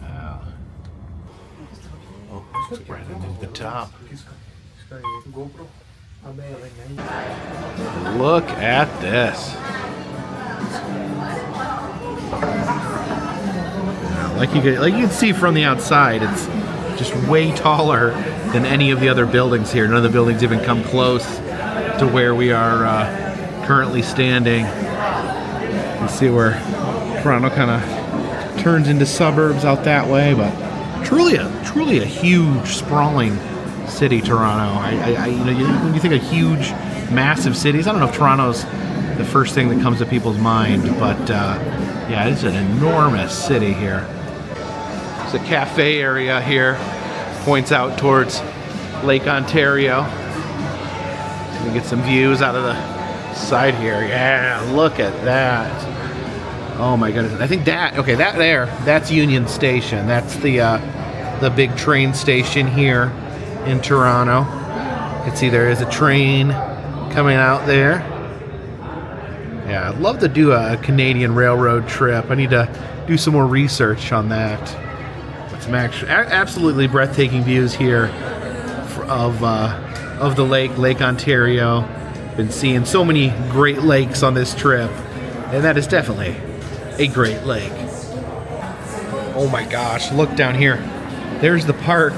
Speaker 1: Wow. Oh, right into the top. Look at this. Like you can see from the outside, it's just way taller than any of the other buildings here. None of the buildings even come close to where we are currently standing. You see where Toronto kind of turns into suburbs out that way, but truly a huge, sprawling city, Toronto. When you think of huge, massive cities, I don't know if Toronto's the first thing that comes to people's mind, but yeah, it's an enormous city here. There's a cafe area here, points out towards Lake Ontario. So we get some views out of the side here. Yeah, look at that. Oh my goodness. I think that's Union Station. That's the big train station here in Toronto. You can see there is a train coming out there. Yeah, I'd love to do a Canadian railroad trip. I need to do some more research on that. Some absolutely breathtaking views here of the Lake Ontario. Been seeing so many Great Lakes on this trip, and that is definitely a Great Lake. Oh my gosh! Look down here. There's the park.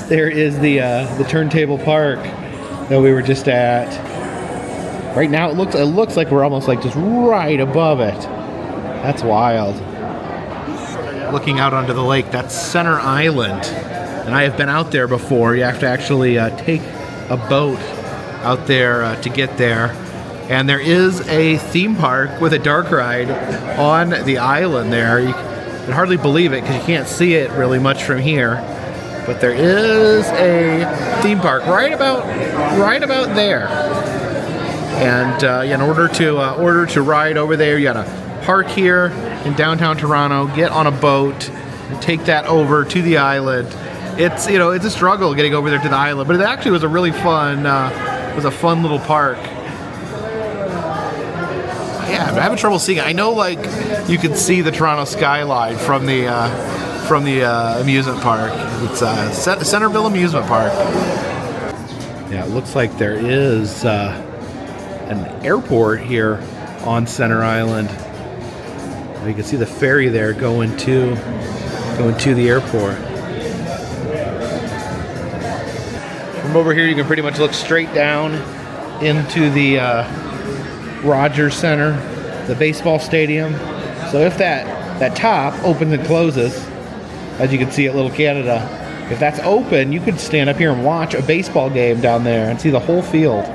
Speaker 1: There is the Turntable Park that we were just at. Right now, it looks like we're almost like just right above it. That's wild. Looking out onto the lake, that's Center Island, and I have been out there before. You have to actually take a boat out there to get there, and there is a theme park with a dark ride on the island there. You can hardly believe it because you can't see it really much from here, but there is a theme park right about there. And in order to ride over there, you gotta park here in downtown Toronto, get on a boat, and take that over to the island. It's a struggle getting over there to the island, but it actually was a really fun little park. Yeah, I'm having trouble seeing it. I know, like, you can see the Toronto skyline from the amusement park. It's Centerville Amusement Park. Yeah, it looks like there is an airport here on Center Island. You can see the ferry there going to the airport. From over here, you can pretty much look straight down into the Rogers Center, the baseball stadium. So if that top opens and closes, as you can see at Little Canada, if that's open, you could stand up here and watch a baseball game down there and see the whole field.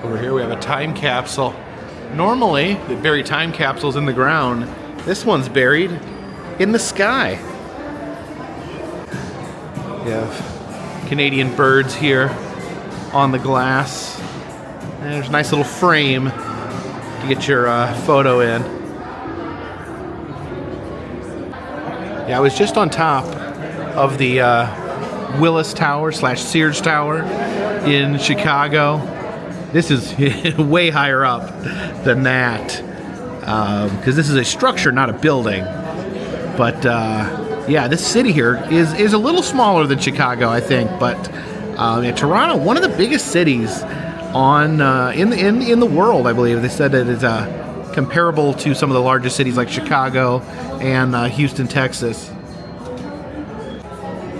Speaker 1: Over here we have a time capsule. Normally, they bury time capsules in the ground. This one's buried in the sky. You have Canadian birds here on the glass. And there's a nice little frame to get your photo in. Yeah, I was just on top of the Willis Tower / Sears Tower in Chicago. This is way higher up than that, because this is a structure, not a building. But yeah, this city here is a little smaller than Chicago, I think. But Toronto, one of the biggest cities in the world, I believe. They said it is comparable to some of the largest cities like Chicago and Houston, Texas.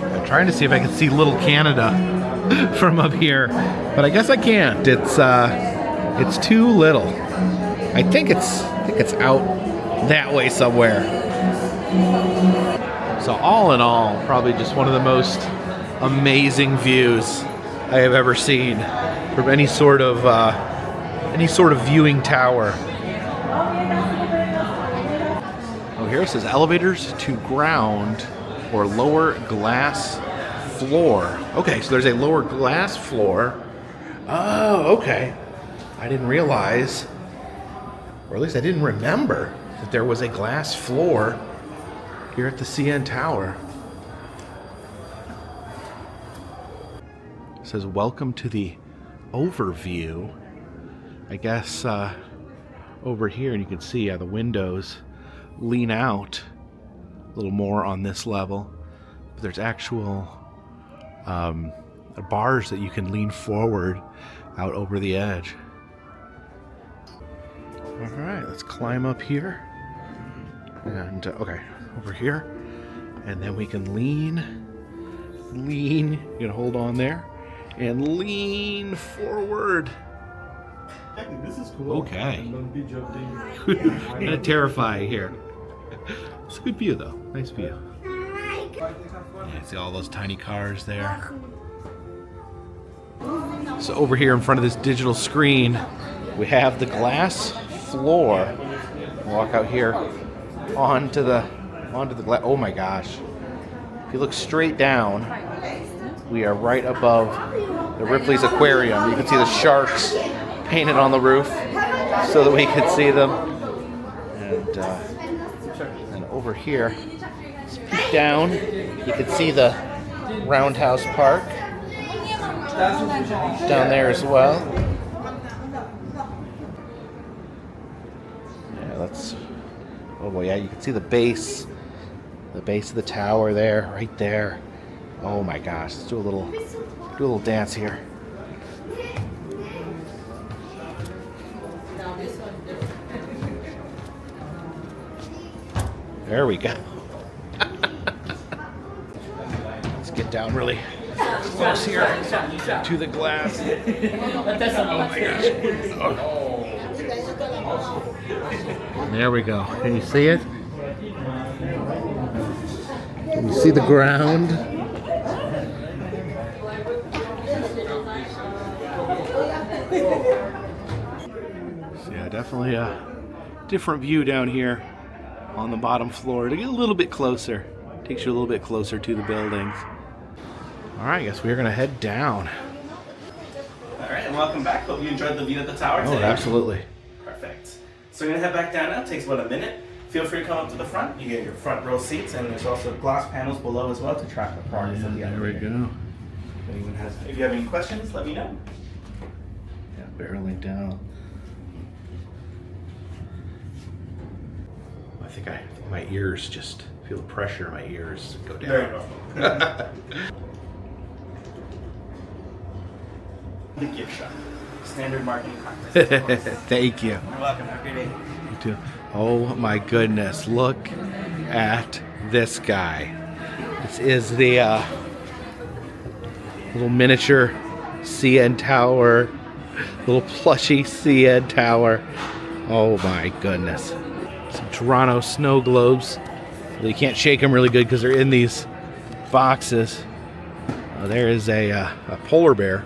Speaker 1: I'm trying to see if I can see Little Canada from up here, but I guess I can't. It's It's too little. I think it's out that way somewhere. So all in all, probably just one of the most amazing views I have ever seen from any sort of viewing tower. Oh, here it says elevators to ground or lower glass floor. Okay, so there's a lower glass floor. Oh, okay. I didn't realize, or at least I didn't remember, that there was a glass floor here at the CN Tower. It says, welcome to the overview. I guess over here, and you can see the windows lean out a little more on this level. But there's actual bars that you can lean forward out over the edge. All right, let's climb up here. And okay, over here. And then we can lean, you can hold on there, and lean forward.
Speaker 3: This is cool.
Speaker 1: Okay.
Speaker 3: I'm gonna be jumping.
Speaker 1: Kind of terrifying here. It's a good view though, nice view. Yeah, see all those tiny cars there. So over here in front of this digital screen, we have the glass floor. Walk out here onto the glass. Oh my gosh! If you look straight down, we are right above the Ripley's Aquarium. You can see the sharks painted on the roof so that we could see them. And over here, let's peek down. You can see the Roundhouse Park down there as well. Yeah, let's. Oh boy, yeah, you can see the base of the tower there, right there. Oh my gosh, let's do a little dance here. There we go. Let's get down really close here to the glass. Oh my gosh. Oh. There we go. Can you see it? Can you see the ground? So yeah, definitely a different view down here on the bottom floor to get a little bit closer. Takes you a little bit closer to the buildings. All right, I guess we're gonna head down.
Speaker 5: All right, and welcome back. Hope you enjoyed the view of the tower today.
Speaker 1: Oh, absolutely.
Speaker 5: Perfect. So we're gonna head back down now. It takes about a minute. Feel free to come up to the front. You get your front row seats, and there's also glass panels below as well to track the progress of the elevator.
Speaker 1: There we go.
Speaker 5: If you have any questions, let me know.
Speaker 1: Yeah, barreling down. I think my ears just feel the pressure in my ears go down.
Speaker 5: Very normal. The gift shop. Standard marketing practice.
Speaker 1: Thank you.
Speaker 5: You're welcome. Have a great day.
Speaker 1: You too. Oh my goodness, look at this guy. This is the little miniature CN Tower, little plushy CN Tower. Oh my goodness. Some Toronto snow globes. You can't shake them really good because they're in these boxes. There is a polar bear.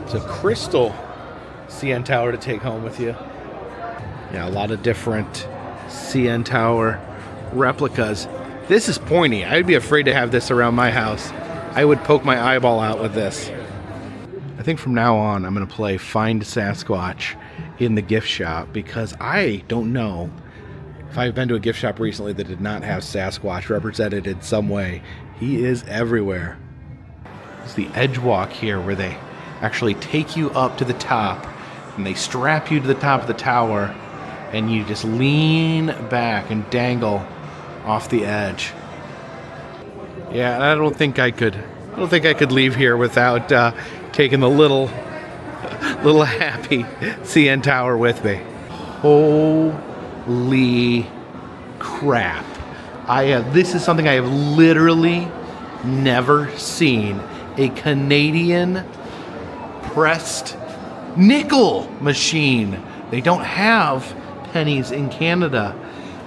Speaker 1: It's a crystal CN Tower to take home with you. Yeah, a lot of different CN Tower replicas. This is pointy. I'd be afraid to have this around my house. I would poke my eyeball out with this. I think from now on I'm going to play Find Sasquatch in the gift shop because I don't know if I've been to a gift shop recently that did not have Sasquatch represented in some way. He is everywhere. It's the edge walk here where they actually take you up to the top and they strap you to the top of the tower and you just lean back and dangle off the edge. Yeah, I don't think I could leave here without taking the little happy CN Tower with me. Holy crap. This is something I have literally never seen. A Canadian pressed nickel machine. They don't have pennies in Canada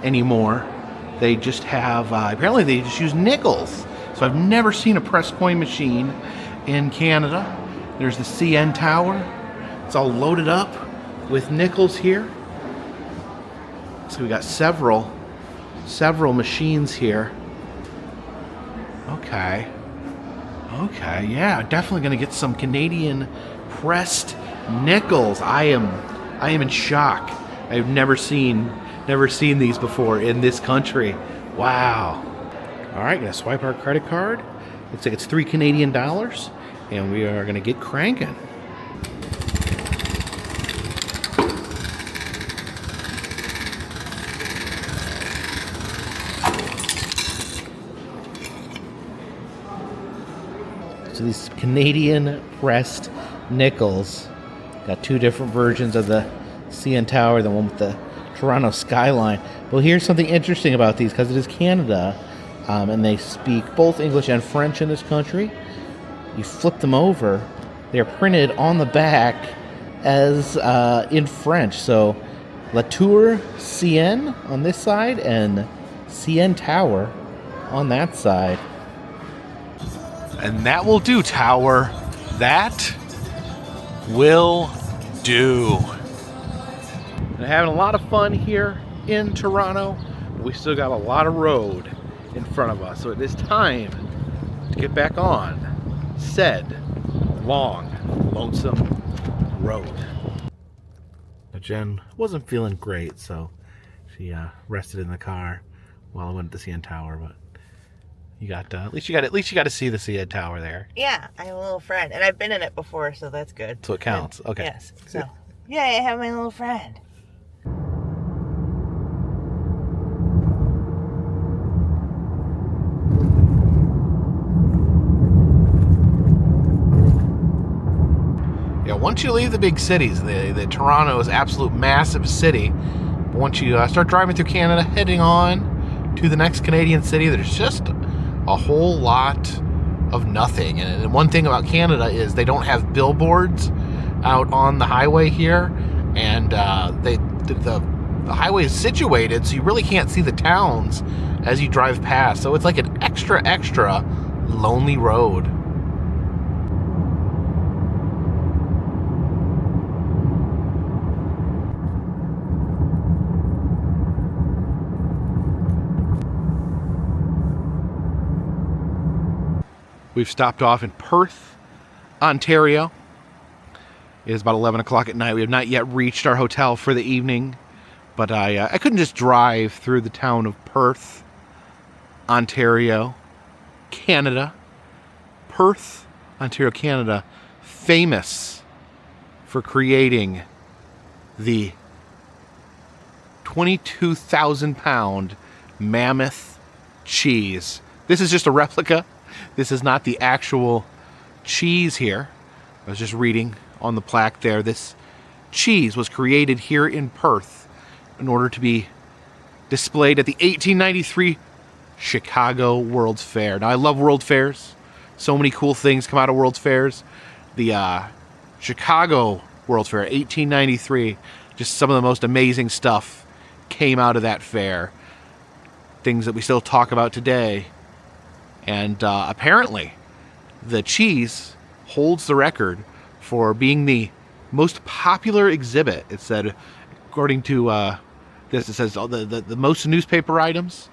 Speaker 1: anymore. They just have, apparently they just use nickels. So I've never seen a pressed coin machine in Canada. There's the CN Tower. It's all loaded up with nickels here. So we got several machines here. Okay, yeah, definitely gonna get some Canadian pressed nickels. I am in shock. I've never seen these before in this country. Wow. All right, gonna swipe our credit card. Looks like it's $3 Canadian, and we are gonna get cranking. So these Canadian pressed nickels got two different versions of the CN Tower, the one with the Toronto skyline. Well, here's something interesting about these, because it is Canada, and they speak both English and French in this country. You flip them over, they're printed on the back as in French. So La Tour CN on this side and CN Tower on that side. And that will do, Tower. That will do. And having a lot of fun here in Toronto. We still got a lot of road in front of us. So it is time to get back on said long, lonesome road. Now, Jen wasn't feeling great, so she rested in the car while I went to the CN Tower, but you got at least you got to see the CN Tower there.
Speaker 2: Yeah, I have a little friend, and I've been in it before, so that's good.
Speaker 1: So it counts. Okay.
Speaker 2: Yes. So, yeah, I have my little friend.
Speaker 1: Yeah, once you leave the big cities, the Toronto is an absolute massive city. But once you start driving through Canada, heading on to the next Canadian city, there's just a whole lot of nothing. And one thing about Canada is they don't have billboards out on the highway here, and the highway is situated so you really can't see the towns as you drive past. So it's like an extra lonely road. We've stopped off in Perth, Ontario. It is about 11 o'clock at night. We have not yet reached our hotel for the evening, but I couldn't just drive through the town of Perth, Ontario, Canada. Perth, Ontario, Canada, famous for creating the 22,000-pound mammoth cheese. This is just a replica. This is not the actual cheese here. I was just reading on the plaque there. This cheese was created here in Perth in order to be displayed at the 1893 Chicago World's Fair. Now, I love World Fairs. So many cool things come out of World Fairs. The Chicago World Fair, 1893, just some of the most amazing stuff came out of that fair. Things that we still talk about today. And apparently, the cheese holds the record for being the most popular exhibit. It said, according to this, it says the most newspaper items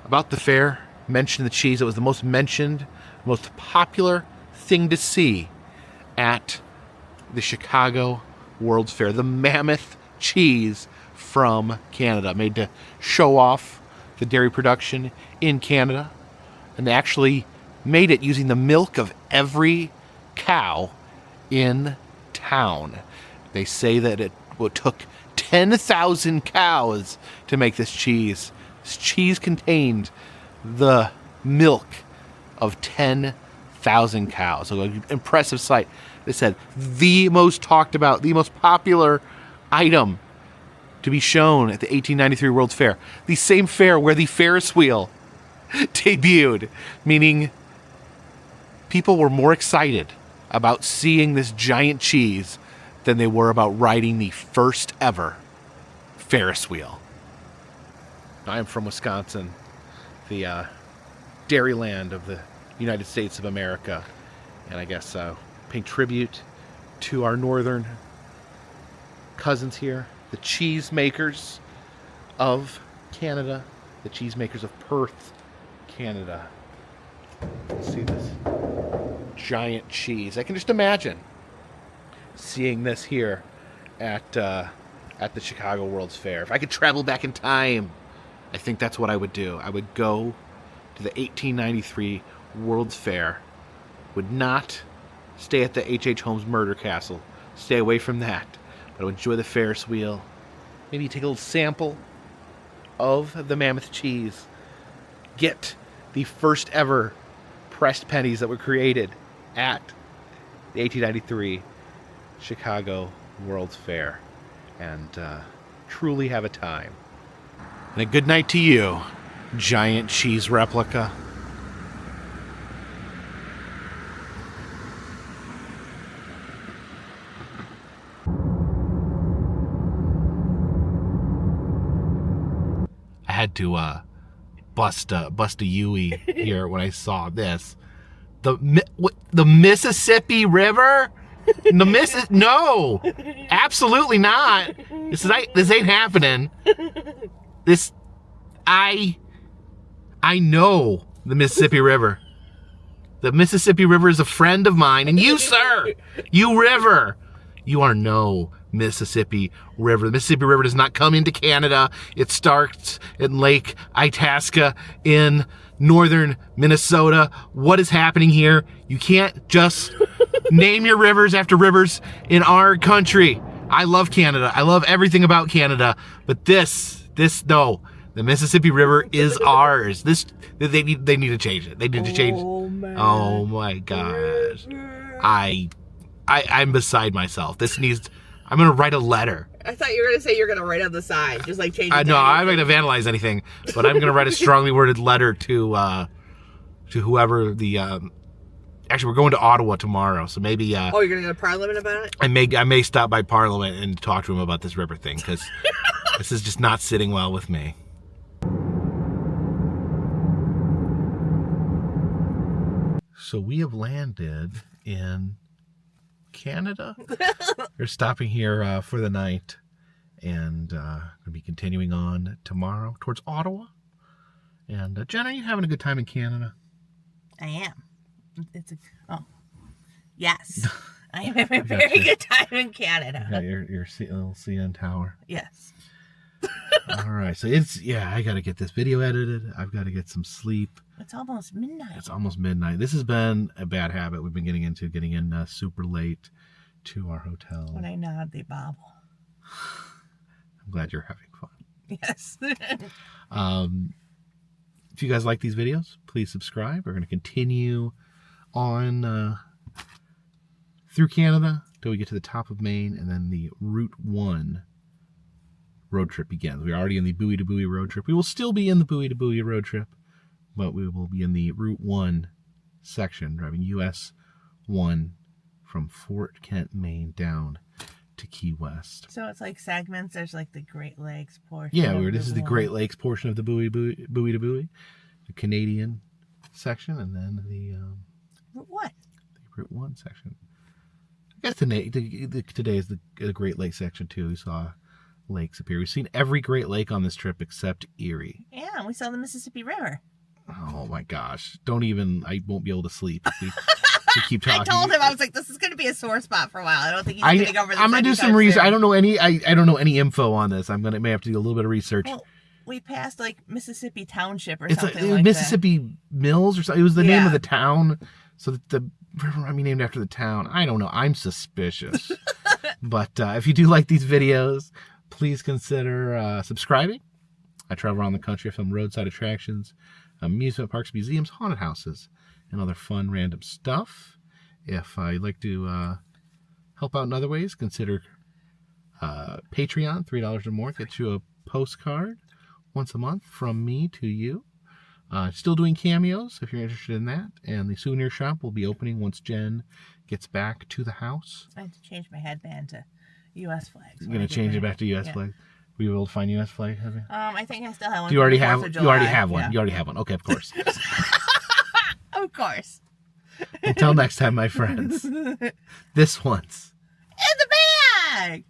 Speaker 1: about the fair mentioned the cheese. It was the most mentioned, most popular thing to see at the Chicago World's Fair. The mammoth cheese from Canada, made to show off the dairy production in Canada. And they actually made it using the milk of every cow in town. They say that it took 10,000 cows to make this cheese. This cheese contained the milk of 10,000 cows. So an impressive sight. They said the most talked about, the most popular item to be shown at the 1893 World's Fair. The same fair where the Ferris wheel debuted, meaning people were more excited about seeing this giant cheese than they were about riding the first ever Ferris wheel. I am from Wisconsin, the dairyland of the United States of America, and I guess paying tribute to our northern cousins here, the cheese makers of Canada, the cheese makers of Perth, Canada. Let's see this giant cheese. I can just imagine seeing this here at the Chicago World's Fair. If I could travel back in time, I think that's what I would do. I would go to the 1893 World's Fair, would not stay at the H.H. Holmes murder castle, stay away from that, but I would enjoy the Ferris wheel, maybe take a little sample of the mammoth cheese, get the first ever pressed pennies that were created at the 1893 Chicago World's Fair, and truly have a time. And a good night to you, giant cheese replica. I had to bust a Yui here when I saw this. The Mississippi River? No, absolutely not. This ain't happening. I know the Mississippi River. The Mississippi River is a friend of mine, and you, sir, you river, you are no Mississippi River. The Mississippi River does not come into Canada. It starts in Lake Itasca in northern Minnesota. What is happening here? You can't just name your rivers after rivers in our country. I love Canada. I love everything about Canada, but no. The Mississippi River is ours. They need to change it. They need to change. Oh my gosh. I'm beside myself. I'm gonna write a letter.
Speaker 2: I thought you were gonna say you're gonna write on the side, just like change it.
Speaker 1: No, I'm not gonna vandalize anything, but I'm gonna write a strongly worded letter to whoever the. Actually, we're going to Ottawa tomorrow, so maybe.
Speaker 2: You're gonna go to Parliament about it?
Speaker 1: I may stop by Parliament and talk to him about this river thing, because this is just not sitting well with me. So we have landed in Canada. We're stopping here for the night, and going to be continuing on tomorrow towards Ottawa. And Jen, are you having a good time in Canada?
Speaker 2: I am. Yes. I am having a very good time in Canada.
Speaker 1: Yeah, your little CN tower.
Speaker 2: Yes.
Speaker 1: All right, so I got to get this video edited. I've got to get some sleep.
Speaker 2: It's almost midnight.
Speaker 1: It's almost midnight. This has been a bad habit we've been getting in super late to our hotel.
Speaker 2: When I nod, they bobble.
Speaker 1: I'm glad you're having fun.
Speaker 2: Yes.
Speaker 1: If you guys like these videos, please subscribe. We're going to continue on through Canada till we get to the top of Maine, and then the Route 1 road trip begins. We're already in the Buoy to Buoy road trip. We will still be in the Buoy to Buoy road trip, but we will be in the Route 1 section, driving US 1 from Fort Kent, Maine, down to Key West.
Speaker 2: So it's like segments. There's like the Great Lakes portion.
Speaker 1: Yeah, this is the Great Lakes portion of the Buoy to Buoy, the Canadian section, and then the
Speaker 2: Route 1.
Speaker 1: The Route 1 section. I guess today is the Great Lakes section too. We saw lakes appear. We've seen every Great Lake on this trip except Erie.
Speaker 2: Yeah, we saw the Mississippi River.
Speaker 1: Oh my gosh! I won't be able to sleep if we keep talking.
Speaker 2: I told him, I was like, this is going to be a sore spot for a while. I don't think he's going to go over this.
Speaker 1: I'm going to do some research. I don't know any info on this. May have to do a little bit of research.
Speaker 2: Well, we passed like Mississippi Township or
Speaker 1: it's
Speaker 2: something
Speaker 1: like Mississippi Mills or something. It was the name of the town. So the river might be named after the town. I don't know. I'm suspicious. But if you do like these videos, please consider subscribing. I travel around the country. I film roadside attractions, amusement parks, museums, haunted houses, and other fun random stuff. If you'd like to help out in other ways, consider Patreon. $3 or more gets you a postcard once a month from me to you. Still doing cameos if you're interested in that. And the souvenir shop will be opening once Jen gets back to the house.
Speaker 2: I had to change my headband to U.S. flags.
Speaker 1: You're going to change it back to U.S. flag? Were you able to find U.S. flag? Have you?
Speaker 2: I think I still have one.
Speaker 1: Do you already have?
Speaker 2: You
Speaker 1: You already have one.
Speaker 2: Yeah.
Speaker 1: You already have one. Okay, of course.
Speaker 2: Of course.
Speaker 1: Until next time, my friends. This one's
Speaker 2: In the bag!